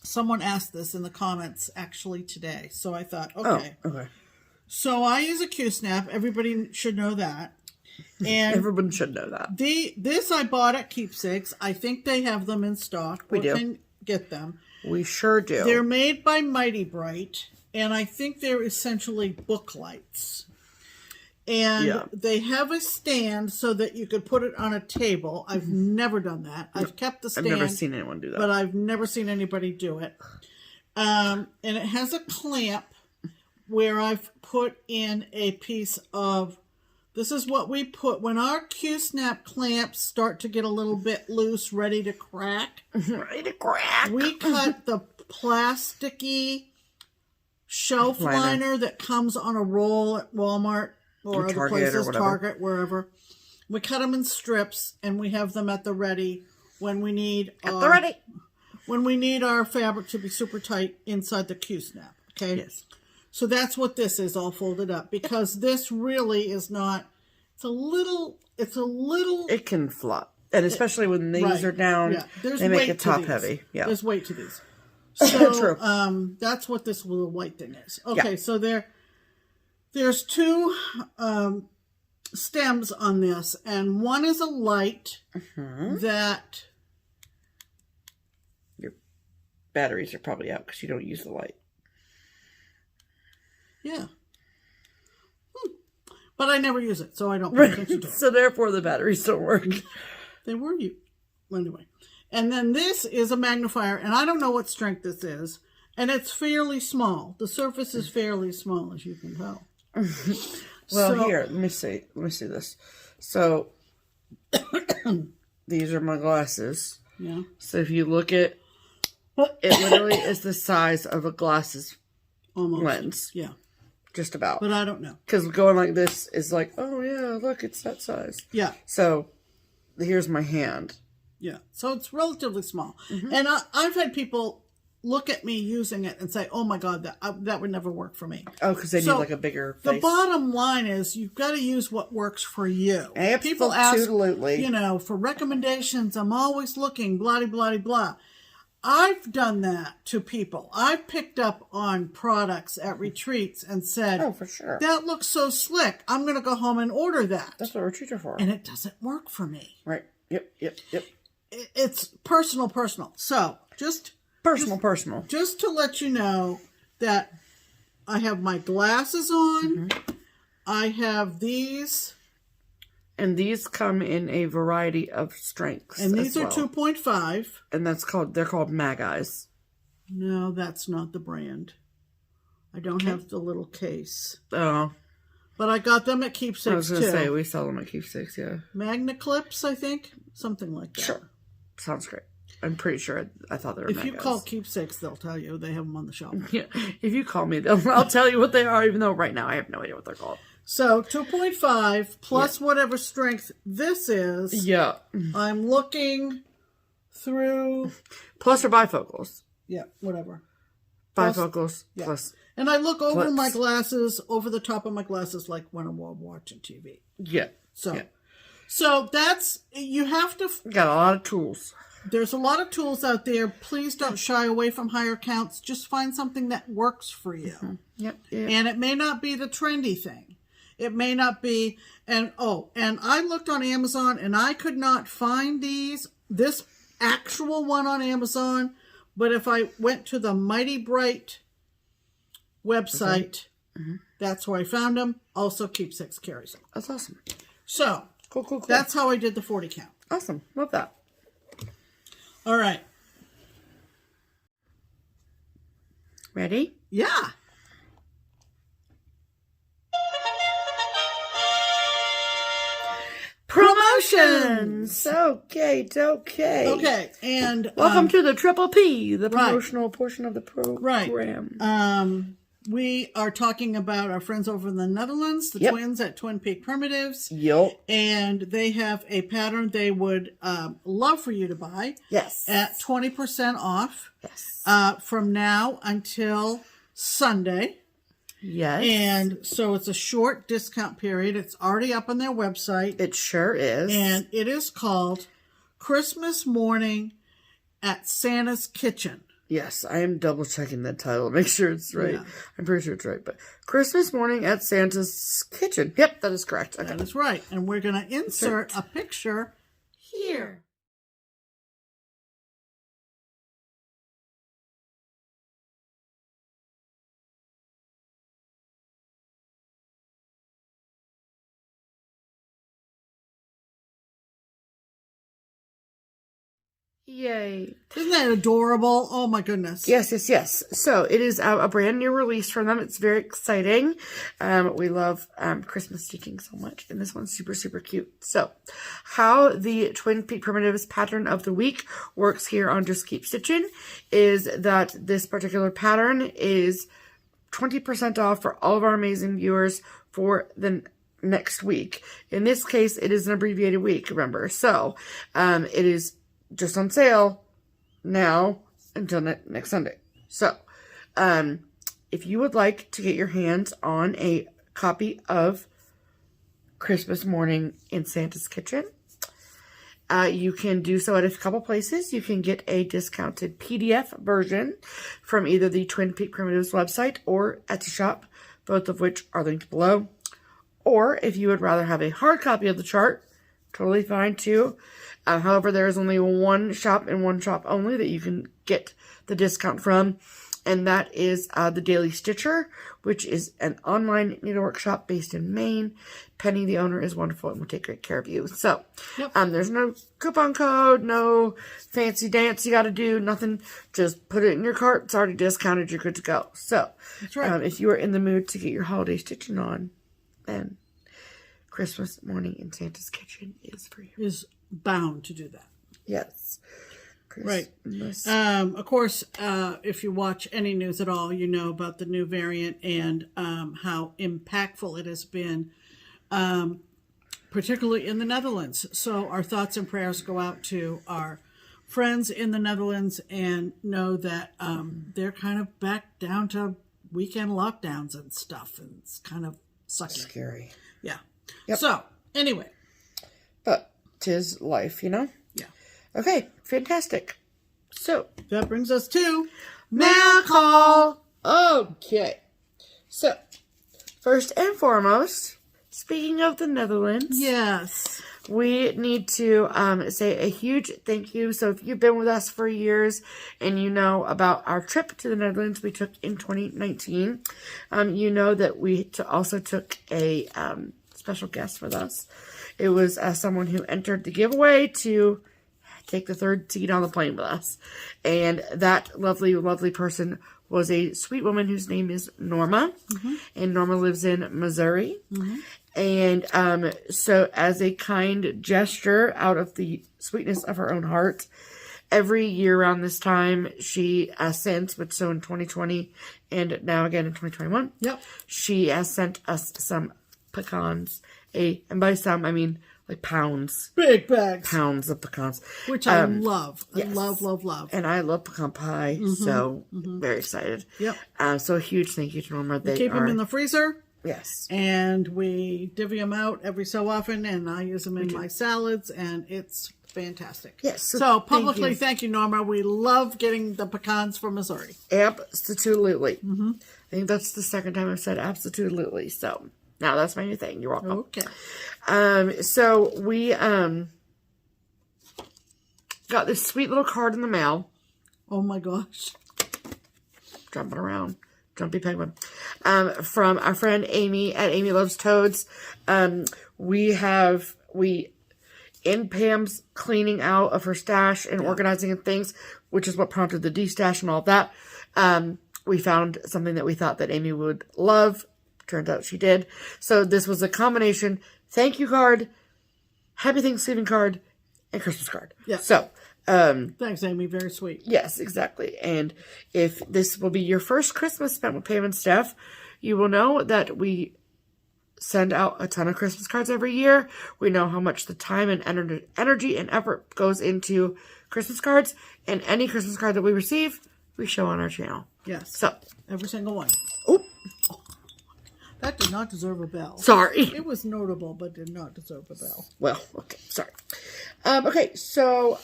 S1: someone asked this in the comments actually today, so I thought, okay.
S2: Oh, okay.
S1: So I use a Q-snap. Everybody should know that. And
S2: everyone should know that.
S1: This I bought at Keepsakes. I think they have them in stock.
S2: We do.
S1: Can get them.
S2: We sure do.
S1: They're made by Mighty Bright, and I think they're essentially book lights. And they have a stand so that you could put it on a table. I've never done that. I've kept the stand.
S2: I've never seen anyone do that.
S1: But I've never seen anybody do it. And it has a clamp where I've put in a piece of, this is what we put, when our Q-snap clamps start to get a little bit loose, ready to crack.
S2: Ready to crack.
S1: We cut the plasticky shelf liner that comes on a roll at Walmart or other places, Target, wherever. We cut them in strips, and we have them at the ready when we need when we need our fabric to be super tight inside the Q-snap. Okay.
S2: Yes.
S1: So that's what this is, all folded up, because this really is not. It's a little. It
S2: can flop, and especially when these are down, they make it top heavy. Yeah.
S1: There's weight to these. So
S2: true.
S1: That's what this little white thing is. Okay, so there's 2 stems on this, and one is a light that
S2: your batteries are probably out because you don't use the light.
S1: Yeah. But I never use it, so I don't pay attention to it.
S2: So therefore the batteries don't work.
S1: They were anyway. And then this is a magnifier, and I don't know what strength this is, and it's fairly small. The surface is fairly small, as you can tell.
S2: Well, here, let me see this. So these are my glasses.
S1: Yeah.
S2: So if you look at it, literally is the size of a glasses
S1: Almost.
S2: lens.
S1: Yeah.
S2: Just about.
S1: But I don't know.
S2: Because going like this is like, oh yeah, look, it's that size.
S1: Yeah.
S2: So here's my hand.
S1: Yeah. So it's relatively small. And I've had people look at me using it and say, oh my God, that would never work for me.
S2: Oh, because they need like a bigger face.
S1: The bottom line is you've got to use what works for you.
S2: Absolutely.
S1: People ask, for recommendations. I'm always looking, blah, blah, blah. I've done that to people. I've picked up on products at retreats and said,
S2: oh, for sure.
S1: That looks so slick. I'm going to go home and order that.
S2: That's what retreats are for.
S1: And it doesn't work for me.
S2: Right. Yep.
S1: It's personal. So just
S2: personal.
S1: Just to let you know that I have my glasses on. I have these.
S2: And these come in a variety of strengths.
S1: And these are 2.5.
S2: And they're called Mag Eyes.
S1: No, that's not the brand. I don't have the little case.
S2: Oh.
S1: But I got them at Keepsakes, too.
S2: I was going to say, we sell them at Keepsakes, yeah.
S1: Magna Clips, I think. Something like that.
S2: Sure. Sounds great. I'm pretty sure I thought they were
S1: If you call Keepsakes, they'll tell you. They have them on the shelf.
S2: Yeah. If you call me, I'll tell you what they are, even though right now I have no idea what they're called.
S1: So 2.5 plus whatever strength this is.
S2: Yeah.
S1: I'm looking through.
S2: Plus or bifocals.
S1: Yeah, whatever.
S2: Bifocals plus.
S1: And I look over
S2: clips.
S1: my glasses, over the top of my glasses, like when I'm watching TV.
S2: Yeah.
S1: So that's, you have to.
S2: Got a lot of tools.
S1: There's a lot of tools out there. Please don't shy away from higher counts. Just find something that works for you.
S2: Yep.
S1: And it may not be the trendy thing. It may not be, and I looked on Amazon and I could not find this actual one on Amazon, but if I went to the Mighty Bright website, that's where I found them. Also, Keepsakes carries them.
S2: That's awesome.
S1: So,
S2: cool.
S1: That's how I did the 40 count.
S2: Awesome. Love that.
S1: All right.
S2: Ready?
S1: Yeah.
S2: Promotions. Okay.
S1: Okay, and
S2: welcome to the Triple P, the promotional portion of the program.
S1: Right. We are talking about our friends over in the Netherlands, the twins at Twin Peak Primitives.
S2: Yep.
S1: And they have a pattern they would love for you to buy.
S2: Yes.
S1: At 20% off.
S2: Yes.
S1: From now until Sunday.
S2: Yes.
S1: And so it's a short discount period. It's already up on their website.
S2: It sure is.
S1: And it is called Christmas Morning at Santa's Kitchen.
S2: Yes, I am double checking that title. Make sure it's right.
S1: Yeah.
S2: I'm pretty sure it's right. But Christmas Morning at Santa's Kitchen. Yep, that is correct. Okay.
S1: That is right. And we're going to insert a picture here.
S2: Yay.
S1: Isn't that adorable? Oh my goodness.
S2: Yes. So it is a brand new release from them. It's very exciting. We love Christmas stitching so much. And this one's super, super cute. So how the Twin Peak Primitives pattern of the week works here on Just Keep Stitchin' is that this particular pattern is 20% off for all of our amazing viewers for the next week. In this case, it is an abbreviated week, remember. So it is just on sale now until next Sunday. So, if you would like to get your hands on a copy of Christmas Morning in Santa's Kitchen, you can do so at a couple places. You can get a discounted PDF version from either the Twin Peak Primitives website or Etsy shop, both of which are linked below. Or if you would rather have a hard copy of the chart, totally fine too. However, there is only one shop and one shop only that you can get the discount from, and that is the Daily Stitcher, which is an online needlework shop based in Maine. Penny, the owner, is wonderful and will take great care of you. So, there's no coupon code, no fancy dance you got to do, nothing. Just put it in your cart. It's already discounted. You're good to go. So,
S1: that's right.
S2: If you are in the mood to get your holiday stitching on, then Christmas Morning in Santa's Kitchen is for you.
S1: Is bound to do that.
S2: Yes.
S1: Right. Of course, if you watch any news at all, you know about the new variant and how impactful it has been, particularly in the Netherlands. So our thoughts and prayers go out to our friends in the Netherlands, and know that they're kind of back down to weekend lockdowns and stuff, and it's kind of sucky.
S2: Scary.
S1: Yeah.
S2: Yep.
S1: So anyway,
S2: but 'tis life, you know.
S1: yeah,
S2: Okay, fantastic. So
S1: that brings us to
S2: mail call. Okay, so first and foremost, speaking of the Netherlands,
S1: yes,
S2: we need to say a huge thank you. So if you've been with us for years and you know about our trip to the Netherlands we took in 2019, you know that we also took a special guest with us. It was someone who entered the giveaway to take the third seat on the plane with us. And that lovely, lovely person was a sweet woman whose name is Norma. Mm-hmm. And Norma lives in Missouri. Mm-hmm. And so as a kind gesture out of the sweetness of her own heart, every year around this time, she sends, but so in 2020 and now again in 2021,
S1: yep,
S2: she has sent us some pecans. And by some, I mean like pounds.
S1: Big bags.
S2: Pounds of pecans.
S1: Which I love.
S2: Yes.
S1: I love.
S2: And I love pecan pie, so very excited.
S1: Yep.
S2: So a huge thank you to Norma.
S1: We keep them in the freezer.
S2: Yes.
S1: And we divvy them out every so often, and I use them in my salads, and it's fantastic.
S2: Yes.
S1: So publicly, thank you, Norma. We love getting the pecans from Missouri.
S2: Absolutely. Mm-hmm. I think that's the second time I've said absolutely. So now that's my new thing. You're welcome.
S1: Okay.
S2: So we got this sweet little card in the mail.
S1: Oh my gosh.
S2: Jumping around. Jumpy penguin. From our friend Amy at Amy Loves Toads. We in Pam's cleaning out of her stash and organizing and things, which is what prompted the destash and all of that. We found something that we thought that Amy would love. Turned out she did. So this was a combination thank you card, happy Thanksgiving card, and Christmas card.
S1: Yeah.
S2: So,
S1: thanks, Amy. Very sweet.
S2: Yes, exactly. And if this will be your first Christmas spent with Pam and Steph, you will know that we send out a ton of Christmas cards every year. We know how much the time and energy and effort goes into Christmas cards. And any Christmas card that we receive, we show on our channel.
S1: Yes.
S2: So,
S1: every single one.
S2: Oh.
S1: That did not deserve a bell.
S2: Sorry.
S1: It was notable, but did not deserve a bell.
S2: Well, okay. Sorry. Okay, so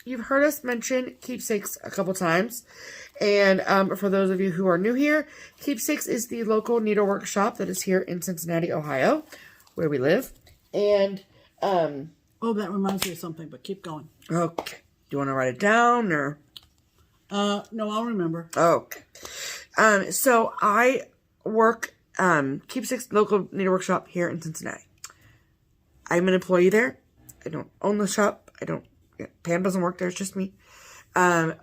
S2: you've heard us mention Keepsakes a couple times. And for those of you who are new here, Keepsakes is the local needlework shop that is here in Cincinnati, Ohio, where we live. And
S1: oh, that reminds me of something, but keep going.
S2: Okay. Do you want to write it down or?
S1: No, I'll remember.
S2: Okay. So I work Keepsakes local needlework shop here in Cincinnati. I'm an employee there. I don't own the shop. Pam doesn't work there. It's just me. And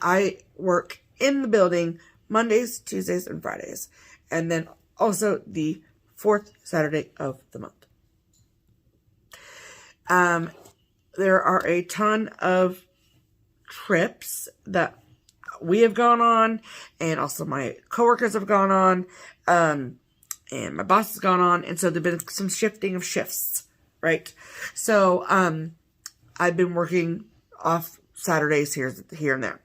S2: I work in the building Mondays, Tuesdays, and Fridays. And then also the fourth Saturday of the month. There are a ton of trips that we have gone on, and also my coworkers have gone on, and my boss has gone on, and so there's been some shifting of shifts, right? So, I've been working off Saturdays here and there.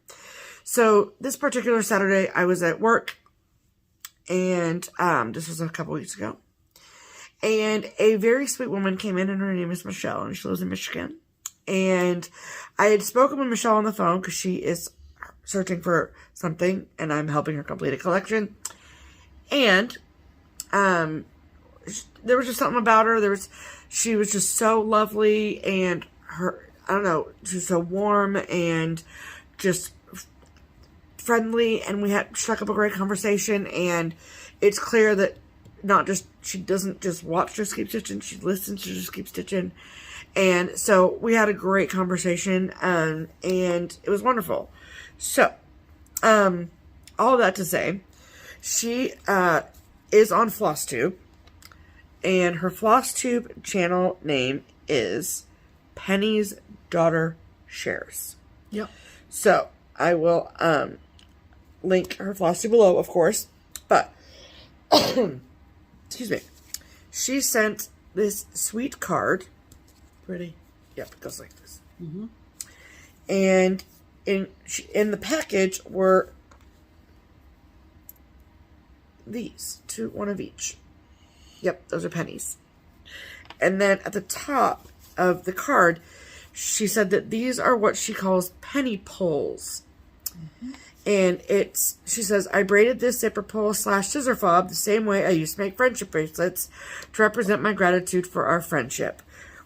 S2: So, this particular Saturday, I was at work, and, this was a couple weeks ago, and a very sweet woman came in, and her name is Michelle, and she lives in Michigan, and I had spoken with Michelle on the phone, because she is searching for something, and I'm helping her complete a collection. And there was just something about her. She was just so lovely, and she was so warm and just friendly, and we had struck up a great conversation. And it's clear that she doesn't just watch Just Keep Stitching, she listens to Just Keep Stitching. And so we had a great conversation, and it was wonderful. So, all that to say, she is on FlossTube, and her FlossTube channel name is Penny's Daughter shares.
S1: Yep.
S2: So I will link her FlossTube below, of course. But excuse me, she sent this sweet card.
S1: Pretty.
S2: Yep, it goes like this.
S1: Mm-hmm.
S2: And in the package were these, one of each. Yep, those are pennies. And then at the top of the card, she said that these are what she calls penny pulls. Mm-hmm. And she says, I braided this zipper pull / scissor fob the same way I used to make friendship bracelets to represent my gratitude for our friendship.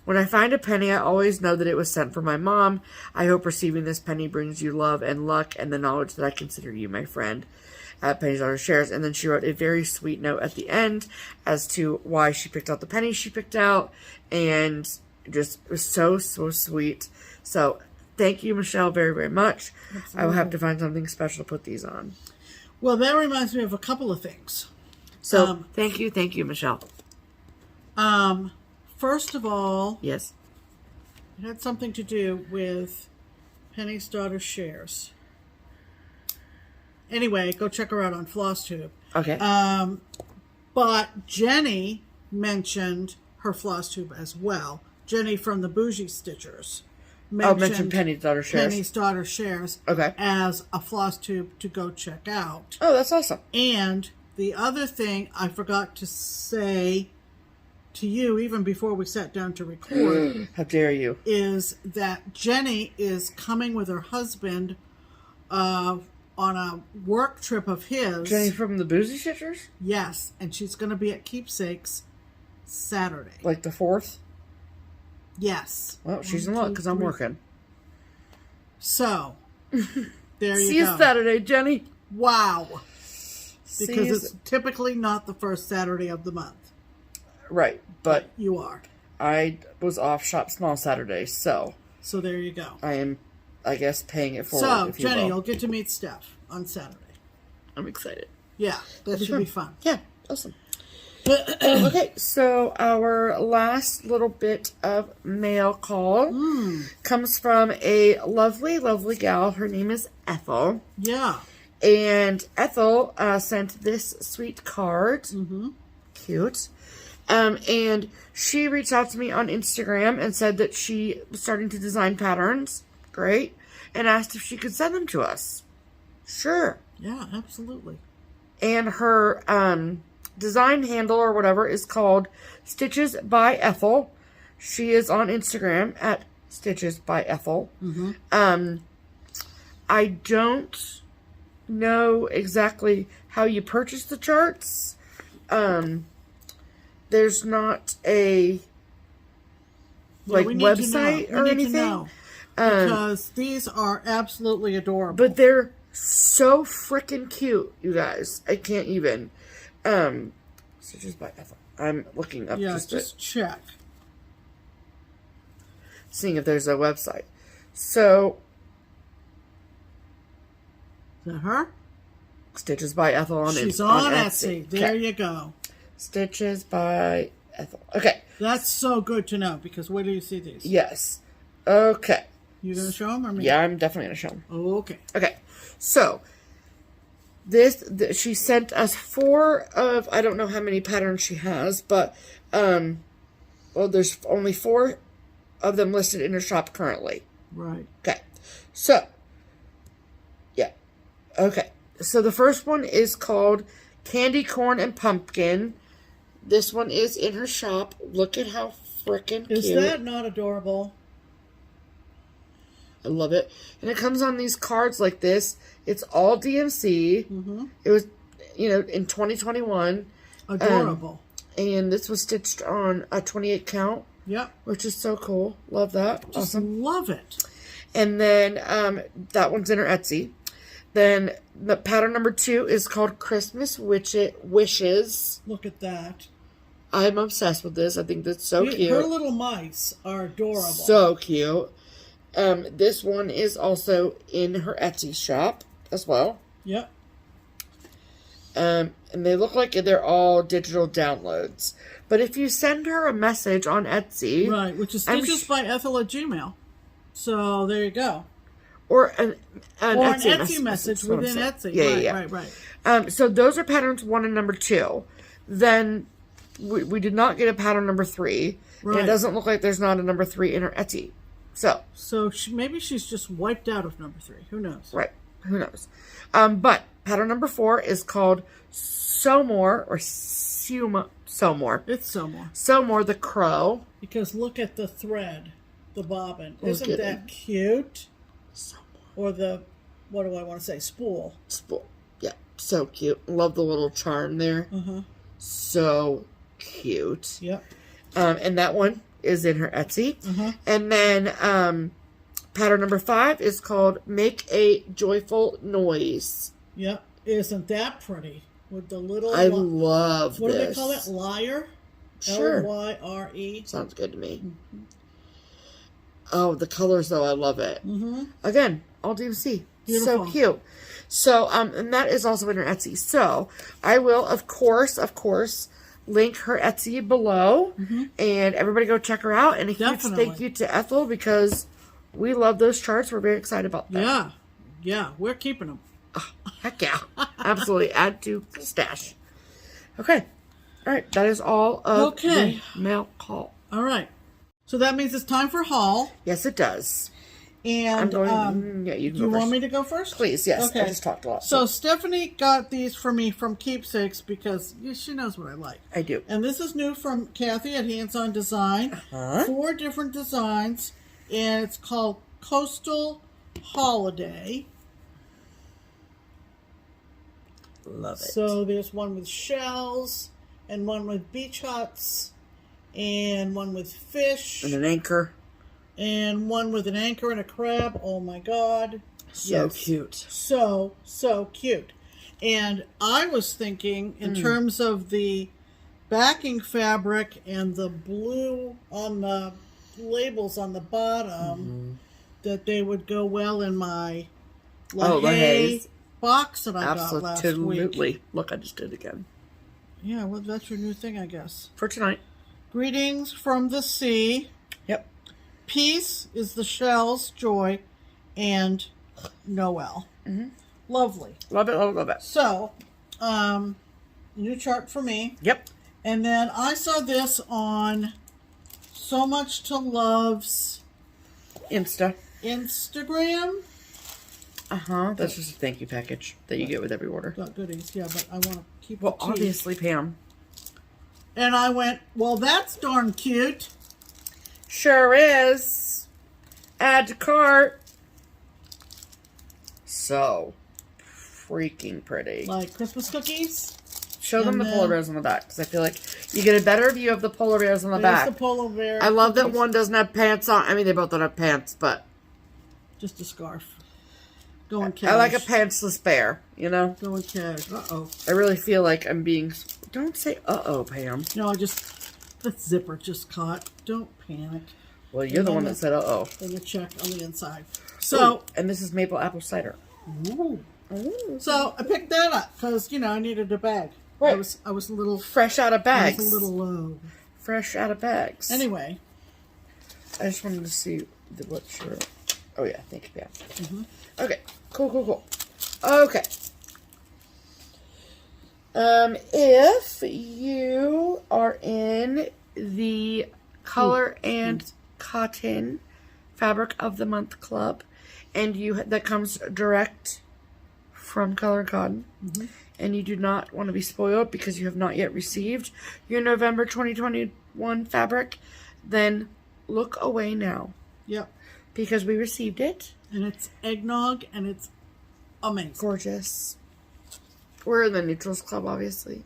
S2: When I find a penny, I always know that it was sent from my mom. I hope receiving this penny brings you love and luck and the knowledge that I consider you my friend. At Penny's Daughter Shares. And then she wrote a very sweet note at the end as to why she picked out the pennies she picked out. And just it was so, so sweet. So thank you, Michelle, very, very much. Absolutely. I will have to find something special to put these on.
S1: Well, that reminds me of a couple of things.
S2: So thank you, Michelle.
S1: First of all,
S2: yes,
S1: it had something to do with Penny's Daughter Shares. Anyway, go check her out on FlossTube.
S2: Okay.
S1: But Jenny mentioned her FlossTube as well. Jenny from the Bougie Stitchers
S2: mentioned Penny's Daughter Shares.
S1: Penny's Daughter Shares.
S2: Okay.
S1: As a FlossTube to go check out.
S2: Oh, that's awesome.
S1: And the other thing I forgot to say to you, even before we sat down to record.
S2: How dare you.
S1: Is that Jenny is coming with her husband on a work trip of his.
S2: Jenny from the Boozy Stitchers?
S1: Yes, and she's going to be at Keepsakes Saturday.
S2: Like the 4th?
S1: Yes.
S2: Well, she's in luck because I'm working.
S1: So, there you go.
S2: See you Saturday, Jenny.
S1: Wow. Because it's typically not the first Saturday of the month.
S2: Right, but
S1: you are.
S2: I was off Shop Small Saturday, so.
S1: So there you go.
S2: I am, I guess, paying it forward.
S1: So, Jenny, you'll get to meet Steph on Saturday.
S2: I'm excited.
S1: Yeah, that should be fun.
S2: Yeah, awesome. Okay, so our last little bit of mail call comes from a lovely, lovely gal. Her name is Ethel.
S1: Yeah.
S2: And Ethel sent this sweet card.
S1: Mm-hmm.
S2: Cute. And she reached out to me on Instagram and said that she was starting to design patterns. Great. And asked if she could send them to us. Sure.
S1: Yeah, absolutely.
S2: And her design handle or whatever is called StitchesbyEthel. She is on Instagram at StitchesbyEthel.
S1: Mm-hmm.
S2: I don't know exactly how you purchase the charts. There's not a website or anything.
S1: Because these are absolutely adorable.
S2: But they're so freaking cute, you guys. I can't even. Stitches by Ethel. I'm looking up
S1: just check.
S2: Seeing if there's a website. So.
S1: Is that her?
S2: Stitches by Ethel on
S1: She's on Etsy. There you go.
S2: Stitches by Ethel. Okay.
S1: That's so good to know because where do you see these?
S2: Yes. Okay.
S1: You gonna show them or me?
S2: Yeah, I'm definitely gonna show them.
S1: Oh, okay.
S2: Okay. So she sent us 4 of, I don't know how many patterns she has, but there's only 4 of them listed in her shop currently.
S1: Right.
S2: Okay. So yeah. Okay. So the first one is called Candy Corn and Pumpkin. This one is in her shop. Look at how freaking cute.
S1: Is that not adorable?
S2: I love it. And it comes on these cards like this. It's all DMC.
S1: Mm-hmm.
S2: It was, in 2021.
S1: Adorable.
S2: And this was stitched on a 28 count.
S1: Yep.
S2: Which is so cool. Love that.
S1: Just
S2: awesome.
S1: Love it.
S2: And then that one's in her Etsy. Then the pattern number 2 is called Christmas Wishes.
S1: Look at that.
S2: I'm obsessed with this. I think that's so cute.
S1: Her little mice are adorable.
S2: So cute. This one is also in her Etsy shop as well.
S1: Yep.
S2: And they look like they're all digital downloads. But if you send her a message on Etsy...
S1: Right, which is stitchesbyethel@gmail.com. So there you go.
S2: Or an
S1: Etsy message within Etsy.
S2: Yeah, right. So those are patterns 1 and number 2. Then we did not get a pattern number 3. Right. And it doesn't look like there's not a number 3 in her Etsy. So
S1: maybe she's just wiped out of number 3. Who knows?
S2: Right. Who knows? But pattern number 4 is called Somore or Somore.
S1: It's Somore.
S2: Somore the Crow.
S1: Because look at the thread, the bobbin. Isn't that cute?
S2: Somore.
S1: Or the, what do I want to say? Spool.
S2: Spool. Yeah. So cute. Love the little charm there. So cute.
S1: Yep.
S2: And that one is in her Etsy. And then pattern number 5 is called Make a Joyful Noise.
S1: Yep. Isn't that pretty? With the little...
S2: I love this.
S1: What do they call it? Lyre?
S2: Sure.
S1: Lyre.
S2: Sounds good to me. Oh, the colors, though. I love it. Again, all DMC. Beautiful. So cute. So, and that is also in her Etsy. So, I will, of course, link her Etsy below. And everybody go check her out. And a huge thank you to Ethel because we love those charts. We're very excited about them.
S1: Yeah. Yeah. We're keeping them.
S2: Oh, heck yeah. Absolutely. Add to stash. Okay. All right. That is all of the mail call.
S1: All right. So that means it's time for haul.
S2: Yes, it does.
S1: And
S2: yeah, you can
S1: do you
S2: go
S1: want
S2: first.
S1: me to go first?
S2: Please, yes.
S1: Okay.
S2: I just talked a lot.
S1: So Stephanie got these for me from Keepsakes because she knows what I like.
S2: I do.
S1: And this is new from Kathy at Hands On Design. 4 different designs. And it's called Coastal Holiday.
S2: Love it.
S1: So there's one with shells, and one with beach huts, and one with fish.
S2: And an anchor.
S1: And one with an anchor and a crab. Oh my God.
S2: So cute.
S1: So cute. And I was thinking in terms of the backing fabric and the blue on the labels on the bottom that they would go well in my LaHaye box that I got last week.
S2: Absolutely. Look, I just did it again.
S1: Yeah, well, that's your new thing, I guess.
S2: For tonight.
S1: Greetings from the sea.
S2: Yep.
S1: Peace is the shells, joy, and Noel. Lovely.
S2: Love it, love it, love it.
S1: So, new chart for me.
S2: Yep.
S1: And then I saw this on So Much to Love's Instagram.
S2: That's just a thank you package that you get with every order.
S1: Got goodies, yeah, but I want to keep
S2: Well, obviously, Pam.
S1: And I went, well, that's darn cute.
S2: Sure is. Add to cart. So freaking pretty.
S1: Like Christmas cookies.
S2: Show them the polar bears on the back, because I feel like you get a better view of the polar bears on the back.
S1: The polar bear.
S2: I love that one doesn't have pants on. I mean, they both don't have pants, but
S1: just a scarf. Going cash.
S2: I like a pantsless bear, you know?
S1: Going cash. Uh-oh.
S2: I really feel like I'm being... Don't say uh-oh, Pam.
S1: No, the zipper just caught. Don't panic.
S2: Well, you're the one that said uh-oh.
S1: And the check on the inside. So...
S2: Ooh, and this is maple apple cider.
S1: Ooh. So I picked that up because, I needed a bag.
S2: Right.
S1: I was a little...
S2: Fresh out of bags.
S1: I was a little low.
S2: Fresh out of bags.
S1: Anyway.
S2: I just wanted to see what your... Oh, yeah. Thank you, Pam. Okay. Cool. Okay. If you are in the Color and Cotton Fabric of the Month Club, and that comes direct from Color and Cotton, and you do not want to be spoiled because you have not yet received your November 2021 fabric, then look away now.
S1: Yep.
S2: Because we received it.
S1: And it's eggnog, and it's amazing.
S2: Gorgeous. We're in the Neutrals Club, obviously.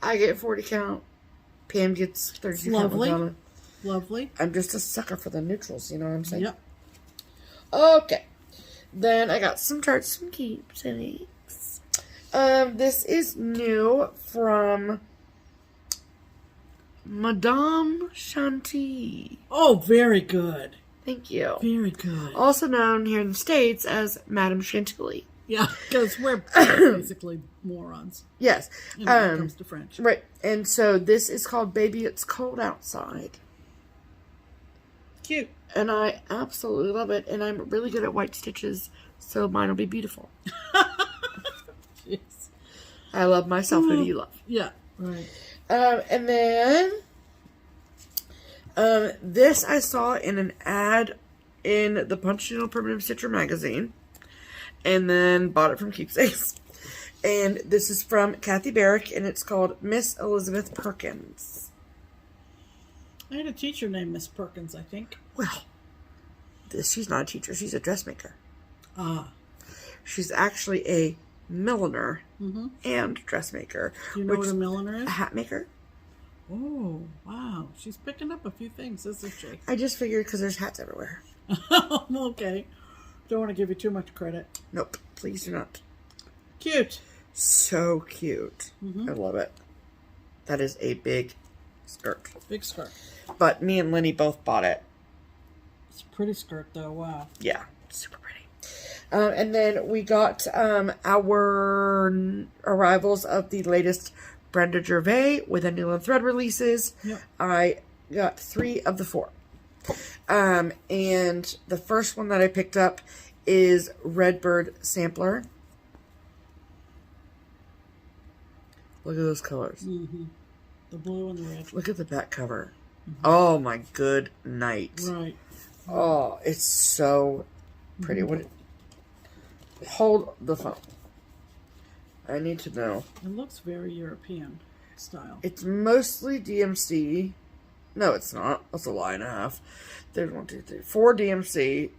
S2: I get 40 count. Pam gets 30 count.
S1: Lovely.
S2: I'm just a sucker for the neutrals, you know what I'm saying?
S1: Yep.
S2: Okay. Then I got some charts from Keepsakes. This is new from Madame Shanti.
S1: Oh, very good.
S2: Thank you.
S1: Very good.
S2: Also known here in the States as Madame Chantilly.
S1: Yeah, because we're basically morons.
S2: Yes.
S1: When it comes to French.
S2: Right. And so this is called Baby It's Cold Outside.
S1: Cute.
S2: And I absolutely love it. And I'm really good at white stitches, so mine will be beautiful.
S1: Jeez.
S2: I love myself. Who do you love?
S1: Yeah, right.
S2: And then this I saw in an ad in the Punchinello Primitive Stitcher magazine, and then bought it from Keepsakes. And this is from Kathy Barrick, and it's called Miss Elizabeth Perkins.
S1: I had a teacher named Miss Perkins, I think.
S2: Well, she's not a teacher. She's a dressmaker.
S1: Ah.
S2: She's actually a milliner and dressmaker.
S1: Do you know what a milliner is?
S2: A hat maker.
S1: Oh, wow. She's picking up a few things, isn't she?
S2: I just figured because there's hats everywhere.
S1: Okay. Don't want to give you too much credit.
S2: Nope. Please do not.
S1: Cute.
S2: So cute. I love it. That is a big skirt.
S1: Big skirt.
S2: But me and Lenny both bought it.
S1: It's a pretty skirt, though. Wow.
S2: Yeah. Super pretty. And then we got our arrivals of the latest Brenda Gervais with a needle and thread releases.
S1: Yep.
S2: I got 3 of the 4. And the first one that I picked up is Redbird Sampler. Look at those colors.
S1: The blue and the red.
S2: Look at the back cover. Oh my good night.
S1: Right.
S2: Oh, it's so pretty. Hold the phone. I need to know.
S1: It looks very European style.
S2: It's mostly DMC. No, it's not. That's a lie and a half. There's 1, 2, 3, 4 DMC,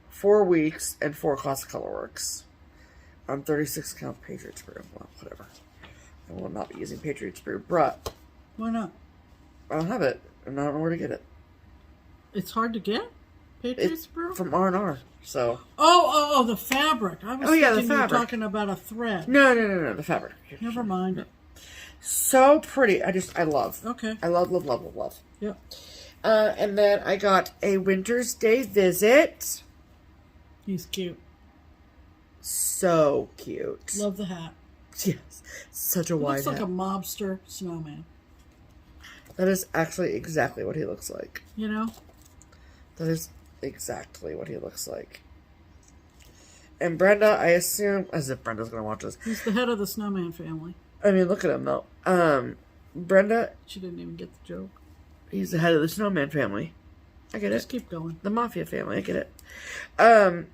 S2: 4 weeks, and 4 Classic Colorworks. On 36 count Patriot Sprue. Well, whatever. I will not be using Patriot Sprue, but
S1: Why not?
S2: I don't have it, and I don't know where to get it.
S1: It's hard to get? Patriot Sprue?
S2: From R&R, so.
S1: Oh, the fabric. I was
S2: the
S1: thinking you were
S2: fabric.
S1: talking about a thread.
S2: No, the fabric.
S1: Never mind.
S2: No. So pretty. I love.
S1: Okay.
S2: I love.
S1: Yep.
S2: And then I got a Winter's Day Visit.
S1: He's cute.
S2: So cute.
S1: Love the hat.
S2: Yes. Such a wide
S1: Looks like
S2: hat.
S1: a mobster snowman.
S2: That is actually exactly what he looks like.
S1: You know?
S2: That is exactly what he looks like. And Brenda, I assume, as if Brenda's going to watch this.
S1: He's the head of the snowman family.
S2: I mean, look at him, though. Brenda,
S1: She didn't even get the joke.
S2: he's the head of the snowman family. I get
S1: Just
S2: it.
S1: keep going.
S2: The mafia family, I get it. I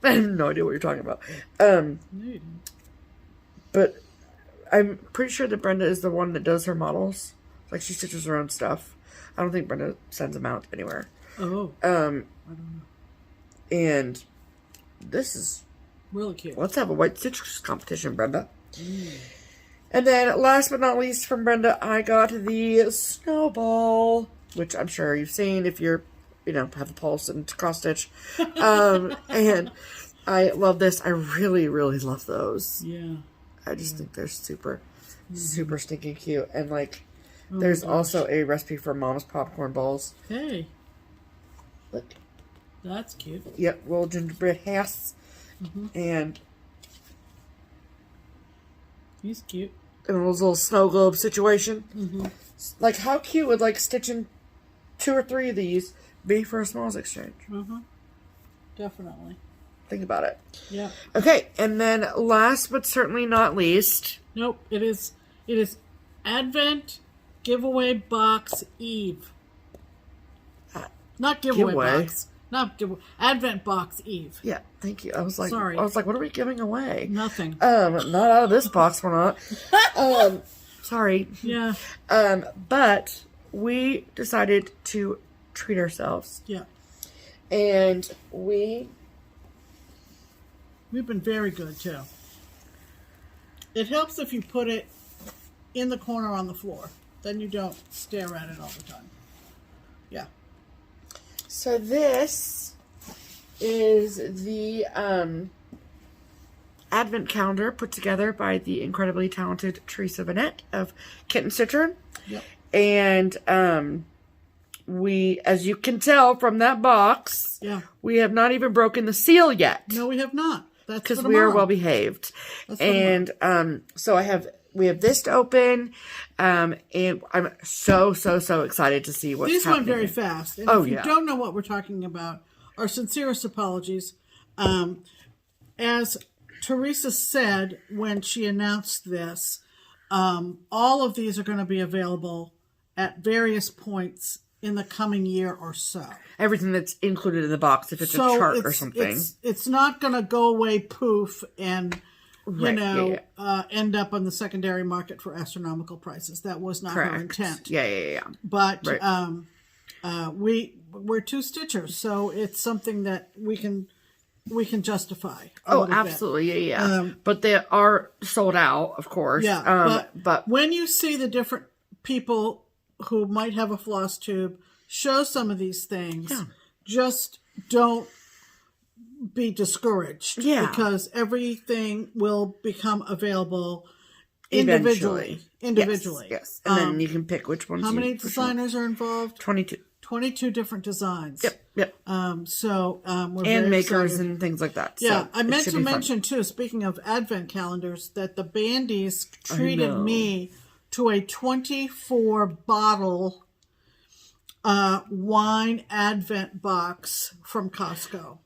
S2: have no idea what you're talking about.
S1: No, you didn't.
S2: But I'm pretty sure that Brenda is the one that does her models. Like, she stitches her own stuff. I don't think Brenda sends them out anywhere.
S1: Oh. I don't know.
S2: And this is...
S1: Really cute.
S2: Let's have a white stitch competition, Brenda. And then, last but not least from Brenda, I got the Snowball, which I'm sure you've seen if you're, have a pulse and cross stitch. And I love this. I really, really love those.
S1: Yeah.
S2: I just think they're super, super stinking cute. And, like,
S1: Oh
S2: there's
S1: my gosh.
S2: also a recipe for Mom's popcorn balls.
S1: Hey.
S2: Look.
S1: That's cute.
S2: Yep, little gingerbread house. And
S1: He's cute.
S2: in a little snow globe situation. Like, how cute would, like, stitching 2 or 3 of these be for a smalls exchange?
S1: Definitely.
S2: Think about it.
S1: Yeah.
S2: Okay, and then last but certainly not least...
S1: Nope. It is Advent Giveaway Box Eve. Not giveaway box. Not giveaway. Advent Box Eve.
S2: Yeah, thank you. I was like,
S1: Sorry.
S2: what are we giving away?
S1: Nothing.
S2: Not out of this box, we're not. Sorry.
S1: Yeah.
S2: But we decided to treat ourselves.
S1: Yeah.
S2: And we've
S1: been very good, too. It helps if you put it in the corner on the floor. Then you don't stare at it all the time. Yeah.
S2: So this is the Advent calendar put together by the incredibly talented Teresa Vanette of Kitten Stitcher.
S1: Yep.
S2: And we, as you can tell from that box, we have not even broken the seal yet.
S1: No, we have not. That's
S2: because we are well behaved. And so I have we have this to open, and I'm so excited to see what's
S1: These
S2: happening.
S1: went very fast. And if you don't know what we're talking about, our sincerest apologies. As Teresa said when she announced this, all of these are going to be available at various points in the coming year or so.
S2: Everything that's included in the box, if it's a chart or something.
S1: It's not going to go away poof and, end up on the secondary market for astronomical prices. That was not our intent.
S2: Yeah.
S1: But we're two stitchers, so it's something that we can justify.
S2: Absolutely, yeah. But they are sold out, of course.
S1: Yeah, but when you see the different people who might have a floss tube show some of these things, just don't be discouraged.
S2: Yeah.
S1: Because everything will become available individually.
S2: Yes. And then you can pick which ones.
S1: How many designers are involved?
S2: 22.
S1: 22 different designs.
S2: Yep.
S1: We're
S2: and makers
S1: excited.
S2: and things like that.
S1: Yeah,
S2: So
S1: I meant to mention
S2: fun.
S1: too, speaking of advent calendars, that the Bandies treated me to a 24 bottle wine advent box from Costco.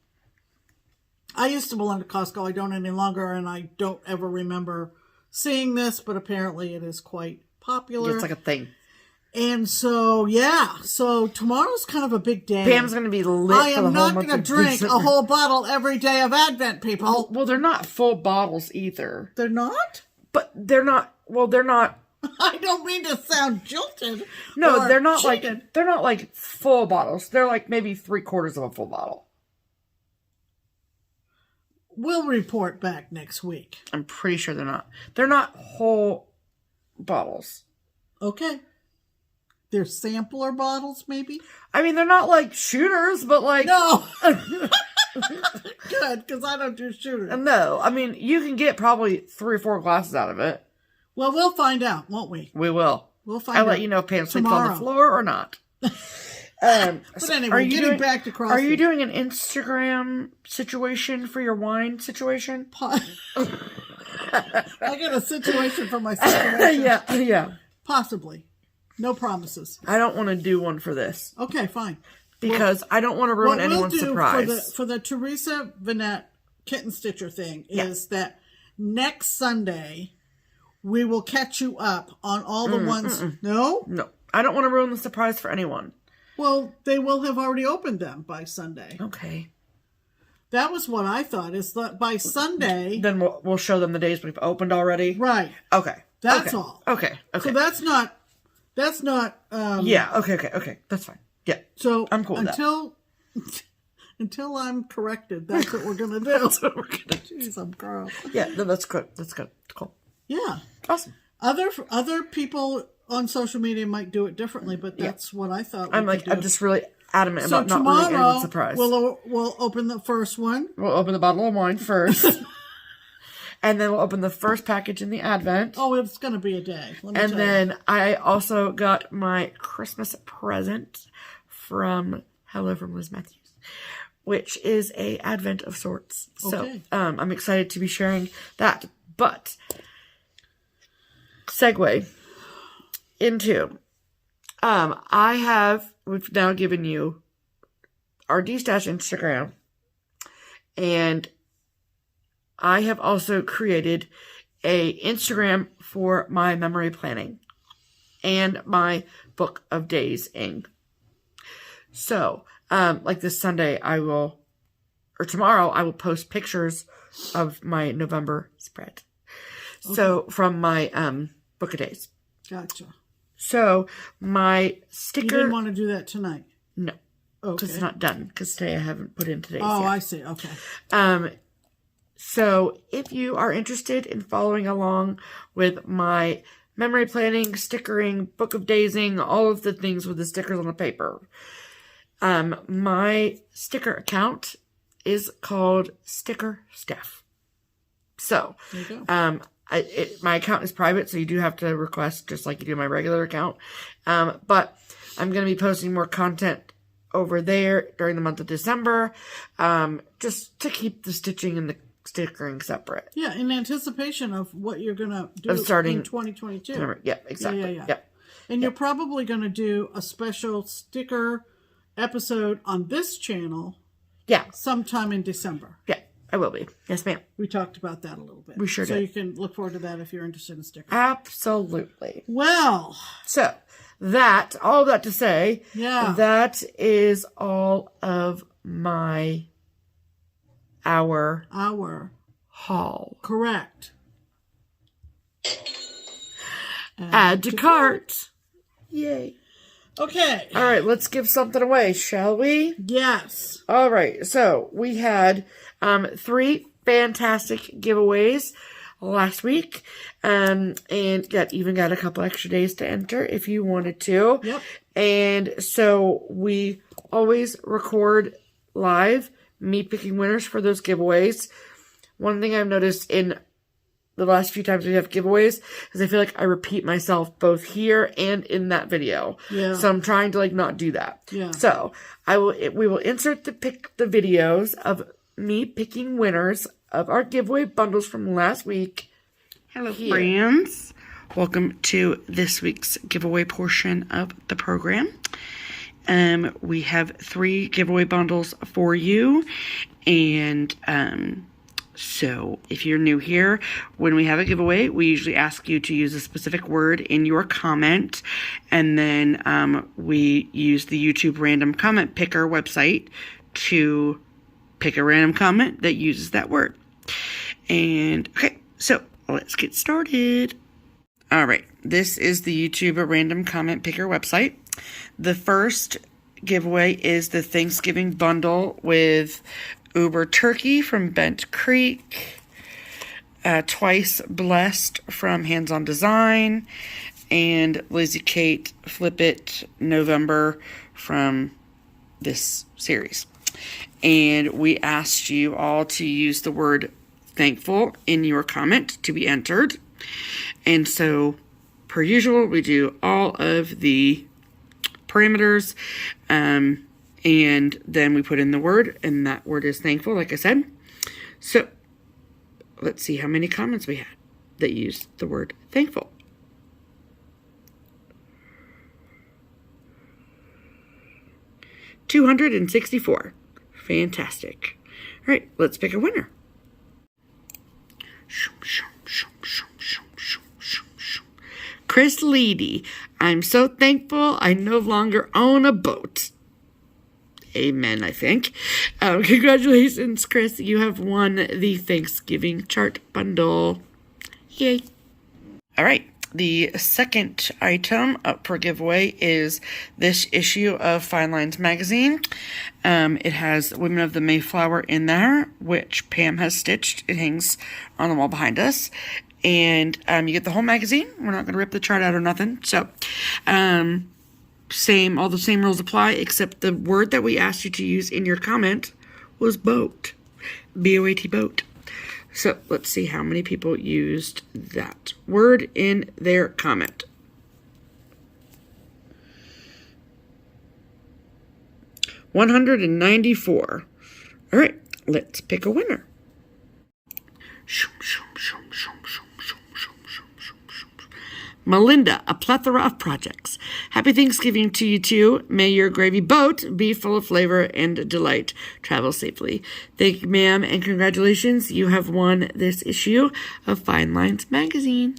S1: I used to belong to Costco. I don't any longer, and I don't ever remember seeing this, but apparently it is quite popular.
S2: It's like a thing.
S1: And so, so tomorrow's kind of a big day.
S2: Pam's going to be lit
S1: I
S2: for the
S1: am
S2: whole
S1: not
S2: month
S1: going
S2: of
S1: to drink
S2: December.
S1: a whole bottle every day of Advent, people.
S2: Well, they're not full bottles either.
S1: They're not?
S2: But they're not, they're not.
S1: I don't mean to sound jilted.
S2: No, they're not
S1: cheated.
S2: they're not like full bottles. They're like maybe 3/4 of a full bottle.
S1: We'll report back next week.
S2: I'm pretty sure they're not. They're not whole bottles.
S1: Okay. They're sampler bottles, maybe?
S2: I mean, they're not like shooters, but like...
S1: No. Good, because I don't do shooters.
S2: No, I mean, you can get probably 3 or 4 glasses out of it.
S1: Well, we'll find out, won't we?
S2: We will.
S1: We'll find out.
S2: I'll let you know if Pam sleeps
S1: tomorrow.
S2: on the floor or not.
S1: But anyway, getting back to crossing.
S2: Are you doing an Instagram situation for your wine situation?
S1: I got a situation for my situation.
S2: Yeah.
S1: Possibly. No promises.
S2: I don't want to do one for this.
S1: Okay, fine.
S2: Because I don't want to ruin anyone's surprise.
S1: For the Teresa Vanette Kitten Stitcher thing is that next Sunday we will catch you up on all the ones. No?
S2: No. I don't want to ruin the surprise for anyone.
S1: Well, they will have already opened them by Sunday.
S2: Okay.
S1: That was what I thought, is that by Sunday...
S2: Then we'll show them the days we've opened already?
S1: Right.
S2: Okay.
S1: That's all.
S2: Okay.
S1: So that's not...
S2: yeah, okay. That's fine. Yeah.
S1: So
S2: I'm cool with that.
S1: Until I'm corrected, that's what we're going to do. That's what we're going to do. Jeez, I'm girl.
S2: Yeah, no, that's good. That's good. Cool.
S1: Yeah.
S2: Awesome.
S1: Other people on social media might do it differently, but that's what I thought.
S2: I'm just really adamant about not ruining anyone's surprise.
S1: We'll open the first one.
S2: We'll open the bottle of wine first. And then we'll open the first package in the Advent.
S1: Oh, it's going to be a day.
S2: And then I also got my Christmas present from Liz Matthews, which is a Advent of sorts.
S1: Okay.
S2: So I'm excited to be sharing that. But segue into we've now given you our Destash Instagram, and I have also created a Instagram for my memory planning and my book of days-ing. So, like this Sunday, tomorrow, I will post pictures of my November spread. Okay. So, from my book of days.
S1: Gotcha.
S2: So, my sticker...
S1: You didn't want to do that tonight?
S2: No.
S1: Okay.
S2: Because it's not done. Because today I haven't put in today's yet.
S1: I see. Okay.
S2: So, if you are interested in following along with my memory planning, stickering, book of days-ing, all of the things with the stickers on the paper, my sticker account is called stickersteph. So,
S1: there you go.
S2: My account is private, so you do have to request just like you do my regular account. But I'm going to be posting more content over there during the month of December, just to keep the stitching and the stickering separate.
S1: Yeah, in anticipation of what you're going to do
S2: Of starting
S1: in 2022.
S2: Yeah, exactly.
S1: Yeah.
S2: Yeah.
S1: And you're probably going to do a special sticker episode on this channel
S2: Yeah.
S1: sometime in December.
S2: Yeah, I will be. Yes, ma'am.
S1: We talked about that a little bit.
S2: We sure
S1: so
S2: did.
S1: you can look forward to that if you're interested in stickers.
S2: Absolutely.
S1: Well.
S2: So, all that to say, that is all of our haul.
S1: Correct.
S2: Add to cart. Yay.
S1: Okay.
S2: All right, let's give something away, shall we?
S1: Yes.
S2: All right, so we had 3 fantastic giveaways last week, and even got a couple extra days to enter if you wanted to.
S1: Yep.
S2: And so we always record live me picking winners for those giveaways. One thing I've noticed in the last few times we have giveaways is I feel like I repeat myself both here and in that video.
S1: Yeah.
S2: So I'm trying to not do that.
S1: Yeah.
S2: So we will insert the videos of me picking winners of our giveaway bundles from last week. Hello, friends. Welcome to this week's giveaway portion of the program. We have 3 giveaway bundles for you, and so if you're new here, when we have a giveaway, we usually ask you to use a specific word in your comment, and then we use the YouTube random comment picker website to pick a random comment that uses that word. And okay, so let's get started. All right, this is the YouTube random comment picker website. The first giveaway is the Thanksgiving bundle with Uber Turkey from Bent Creek, Twice Blessed from Hands On Design, and Lizzie Kate Flip It November from this series. And we asked you all to use the word thankful in your comment to be entered. And so, per usual, we do all of the parameters, and then we put in the word, and that word is thankful, like I said. So, let's see how many comments we had that used the word thankful. $264. Fantastic. All right, let's pick a winner. Chris Leedy. I'm so thankful I no longer own a boat. Amen, I think. Congratulations, Chris. You have won the Thanksgiving chart bundle. Yay. All right. The second item up for giveaway is this issue of Finelines Magazine. It has Women of the Mayflower in there, which Pam has stitched. It hangs on the wall behind us. And you get the whole magazine. We're not going to rip the chart out or nothing. So, all the same rules apply, except the word that we asked you to use in your comment was boat. B-O-A-T, boat. So, let's see how many people used that word in their comment. $194. All right, let's pick a winner. Melinda, a plethora of projects. Happy Thanksgiving to you too. May your gravy boat be full of flavor and delight. Travel safely. Thank you, ma'am, and congratulations. You have won this issue of Finelines Magazine.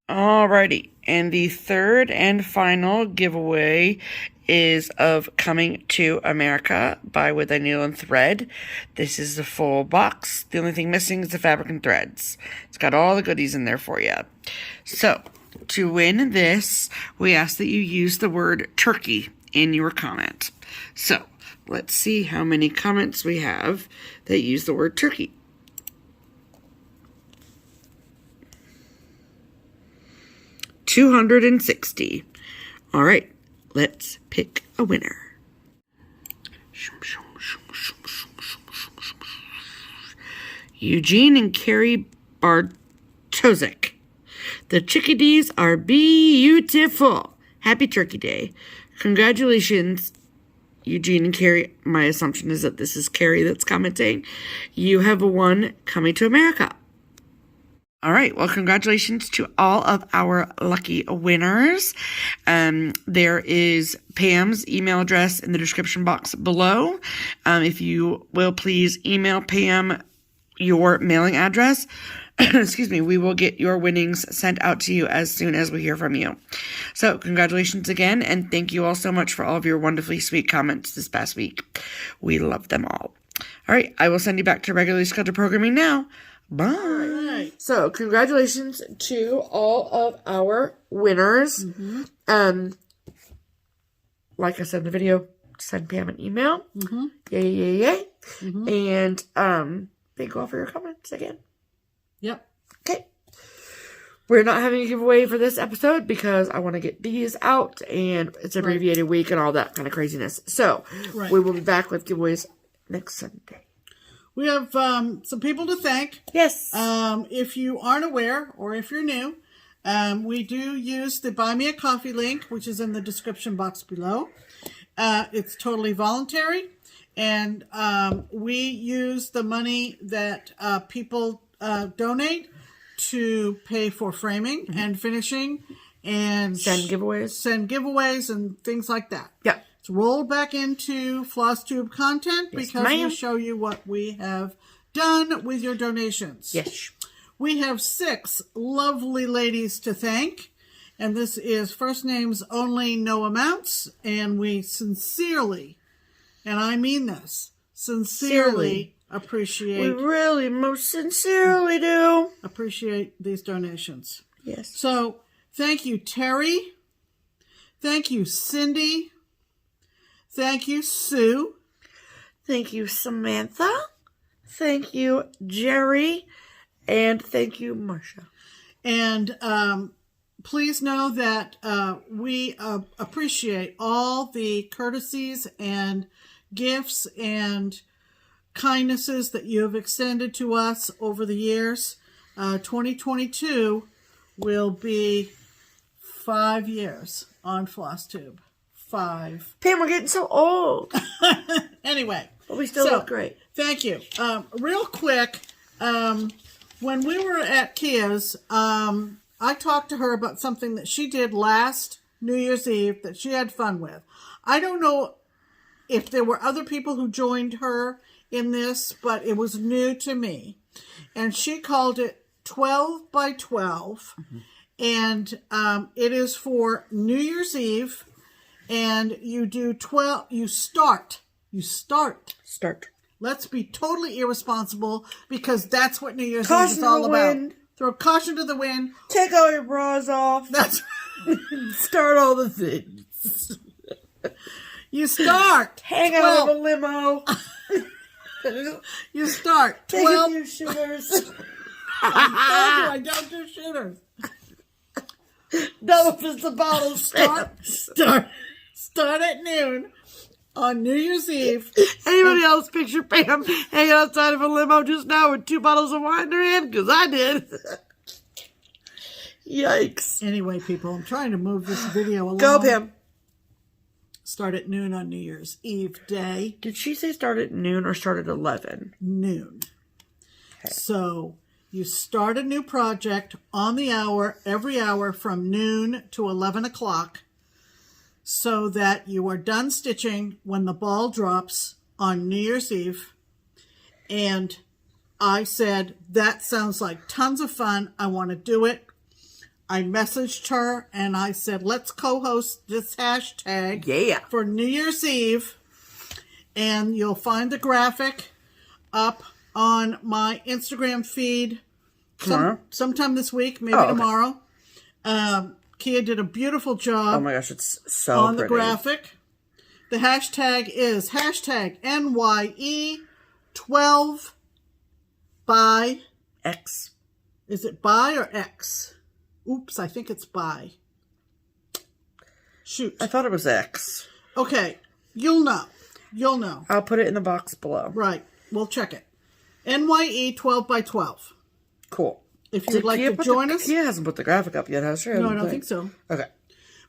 S2: Alrighty, and the third and final giveaway is of Coming to America by With a Needle and Thread. This is the full box. The only thing missing is the fabric and threads. It's got all the goodies in there for you. So, to win this, we ask that you use the word turkey in your comment. So, let's see how many comments we have that use the word turkey. $260. All right, let's pick a winner. Eugene and Carrie Bartoszek. The chickadees are beautiful. Happy Turkey Day. Congratulations. Eugene and Carrie, my assumption is that this is Carrie that's commenting. You have won Coming to America. All right. Well, congratulations to all of our lucky winners. There is Pam's email address in the description box below. If you will please email Pam your mailing address, excuse me, we will get your winnings sent out to you as soon as we hear from you. So congratulations again, and thank you all so much for all of your wonderfully sweet comments this past week. We love them all. All right, I will send you back to regularly scheduled programming now. Bye.
S1: Right.
S2: So congratulations to all of our winners. Like I said in the video, send Pam an email. Yay, yay, yay. And thank you all for your comments again.
S1: Yep.
S2: Okay. We're not having a giveaway for this episode because I want to get these out and it's abbreviated week and all that kind of craziness. So we will be back with giveaways next Sunday.
S1: We have some people to thank.
S2: Yes.
S1: If you aren't aware or if you're new, we do use the Buy Me a Coffee link, which is in the description box below. It's totally voluntary. And we use the money that people donate to pay for framing and finishing and
S2: send giveaways
S1: and things like that.
S2: Yeah.
S1: It's rolled back into FlossTube content because we show you what we have done with your donations.
S2: Yes.
S1: We have 6 lovely ladies to thank. And this is first names only, no amounts. And we sincerely, and I mean this, sincerely appreciate.
S2: We really most sincerely do.
S1: Appreciate these donations.
S2: Yes.
S1: So thank you, Terry. Thank you, Cindy. Thank you, Sue.
S2: Thank you, Samantha. Thank you, Jerry. And thank you, Marcia.
S1: And please know that we appreciate all the courtesies and gifts and kindnesses that you have extended to us over the years. 2022 will be 5 years on FlossTube. 5.
S2: Pam, we're getting so old.
S1: Anyway.
S2: But we still look great.
S1: Thank you. Real quick, when we were at Kea's, I talked to her about something that she did last New Year's Eve that she had fun with. I don't know if there were other people who joined her in this, but it was new to me. And she called it 12 by 12. And it is for New Year's Eve. And you do 12, you start. Let's be totally irresponsible because that's what New Year's Eve is all about. Throw caution to the wind.
S2: Take all your bras off.
S1: That's
S2: start all the things.
S1: You start.
S2: Hang out of a limo.
S1: You start.
S2: Take a few shooters.
S1: I don't do shooters.
S2: No, if it's the bottle.
S1: Start at noon on New Year's Eve.
S2: Anybody else picture Pam hanging outside of a limo just now with 2 bottles of wine in her hand? Because I did. Yikes.
S1: Anyway, people, I'm trying to move this video along.
S2: Go, Pam.
S1: Start at noon on New Year's Eve day.
S2: Did she say start at noon or start at 11?
S1: Noon. Okay. So you start a new project on the hour, every hour from noon to 11 o'clock. So that you are done stitching when the ball drops on New Year's Eve. And I said, that sounds like tons of fun. I want to do it. I messaged her and I said, let's co-host this hashtag for New Year's Eve. And you'll find the graphic up on my Instagram feed sometime this week, maybe tomorrow. Kea did a beautiful job.
S2: Oh my gosh, it's so
S1: on
S2: pretty.
S1: The graphic. The hashtag is hashtag NYE12 by
S2: X.
S1: Is it by or X? Oops, I think it's by. Shoot.
S2: I thought it was X.
S1: Okay, you'll know. You'll know.
S2: I'll put it in the box below.
S1: Right, we'll check it. NYE12 by 12.
S2: Cool.
S1: If you'd like to join us.
S2: Kea hasn't put the graphic up yet, has she?
S1: No, I don't think so.
S2: Okay.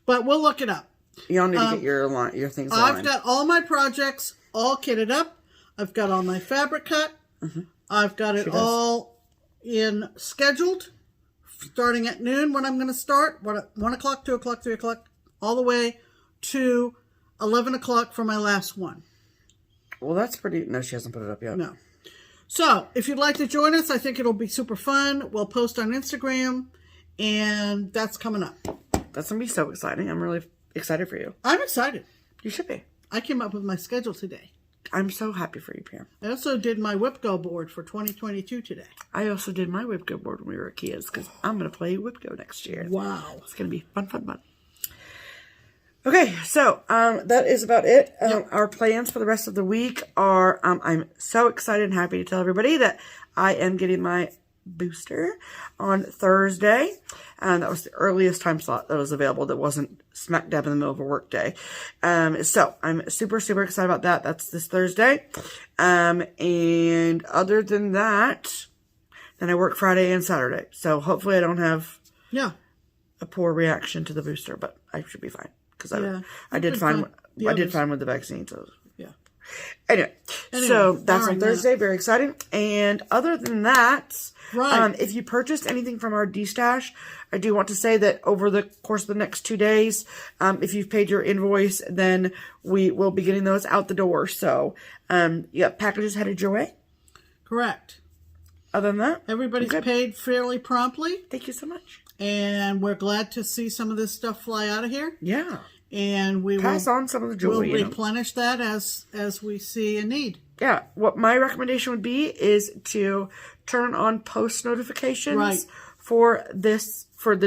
S1: But we'll look it up.
S2: Y'all need to get your things aligned.
S1: I've got all my projects all kitted up. I've got all my fabric cut. I've got it all scheduled, starting at noon when I'm going to start. 1 o'clock, 2 o'clock, 3 o'clock, all the way to 11 o'clock for my last one.
S2: Well, that's pretty... No, she hasn't put it up yet.
S1: No. So, if you'd like to join us, I think it'll be super fun. We'll post on Instagram, and that's coming up.
S2: That's going to be so exciting. I'm really excited for you.
S1: I'm excited.
S2: You should be.
S1: I came up with my schedule today.
S2: I'm so happy for you, Pam.
S1: I also did my Whip Go board for 2022 today.
S2: I also did my Whip Go board when we were at Kea's because I'm going to play Whip Go next year.
S1: Wow.
S2: It's going to be fun, fun, fun. Okay, so that is about it. Our plans for the rest of the week are, I'm so excited and happy to tell everybody that I am getting my booster on Thursday. And that was the earliest time slot that was available that wasn't smack dab in the middle of a work day. So I'm super, super excited about that. That's this Thursday. And other than that, then I work Friday and Saturday. So hopefully I don't have a poor reaction to the booster, but I should be fine. Because I did fine with the vaccine. So Anyway, so that's on Thursday. Very exciting. And other than that, if you purchased anything from our Destash, I do want to say that over the course of the next 2 days, if you've paid your invoice, then we will be getting those out the door. So, packages headed your way.
S1: Correct.
S2: Other than that,
S1: everybody's paid fairly promptly.
S2: Thank you so much.
S1: And we're glad to see some of this stuff fly out of here.
S2: Yeah.
S1: And we
S2: pass on some of the joy.
S1: We'll replenish that as we see a need.
S2: Yeah. What my recommendation would be is to turn on post notifications for the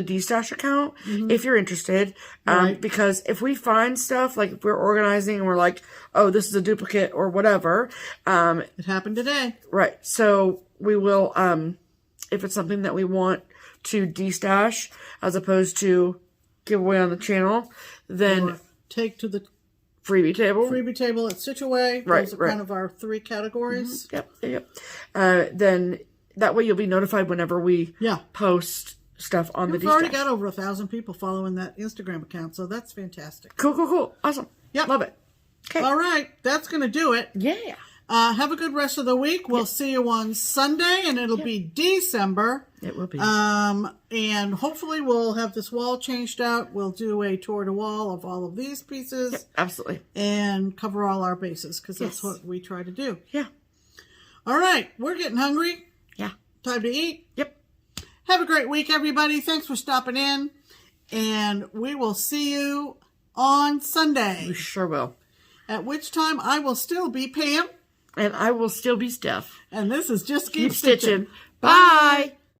S2: Destash account if you're interested. Because if we find stuff, like if we're organizing and we're like, oh, this is a duplicate or whatever.
S1: It happened today.
S2: Right. So we will, if it's something that we want to destash as opposed to give away on the channel, then
S1: or take to the
S2: freebie table.
S1: Freebie table at Stitch Away. Those are kind of our 3 categories.
S2: Yep. Then that way you'll be notified whenever we post stuff on the Destash.
S1: We've already got over 1,000 people following that Instagram account, so that's fantastic.
S2: Cool. Awesome. Yep. Love it. Okay.
S1: All right. That's going to do it.
S2: Yeah.
S1: Have a good rest of the week. We'll see you on Sunday, and it'll be December.
S2: It will be.
S1: And hopefully we'll have this wall changed out. We'll do a tour de wall of all of these pieces.
S2: Yep, absolutely.
S1: And cover all our bases, because that's what we try to do.
S2: Yeah.
S1: All right. We're getting hungry.
S2: Yeah.
S1: Time to eat.
S2: Yep.
S1: Have a great week, everybody. Thanks for stopping in. And we will see you on Sunday.
S2: We sure will.
S1: At which time I will still be Pam.
S2: And I will still be Steph.
S1: And this is Just
S2: Keep
S1: Stitching.
S2: Bye.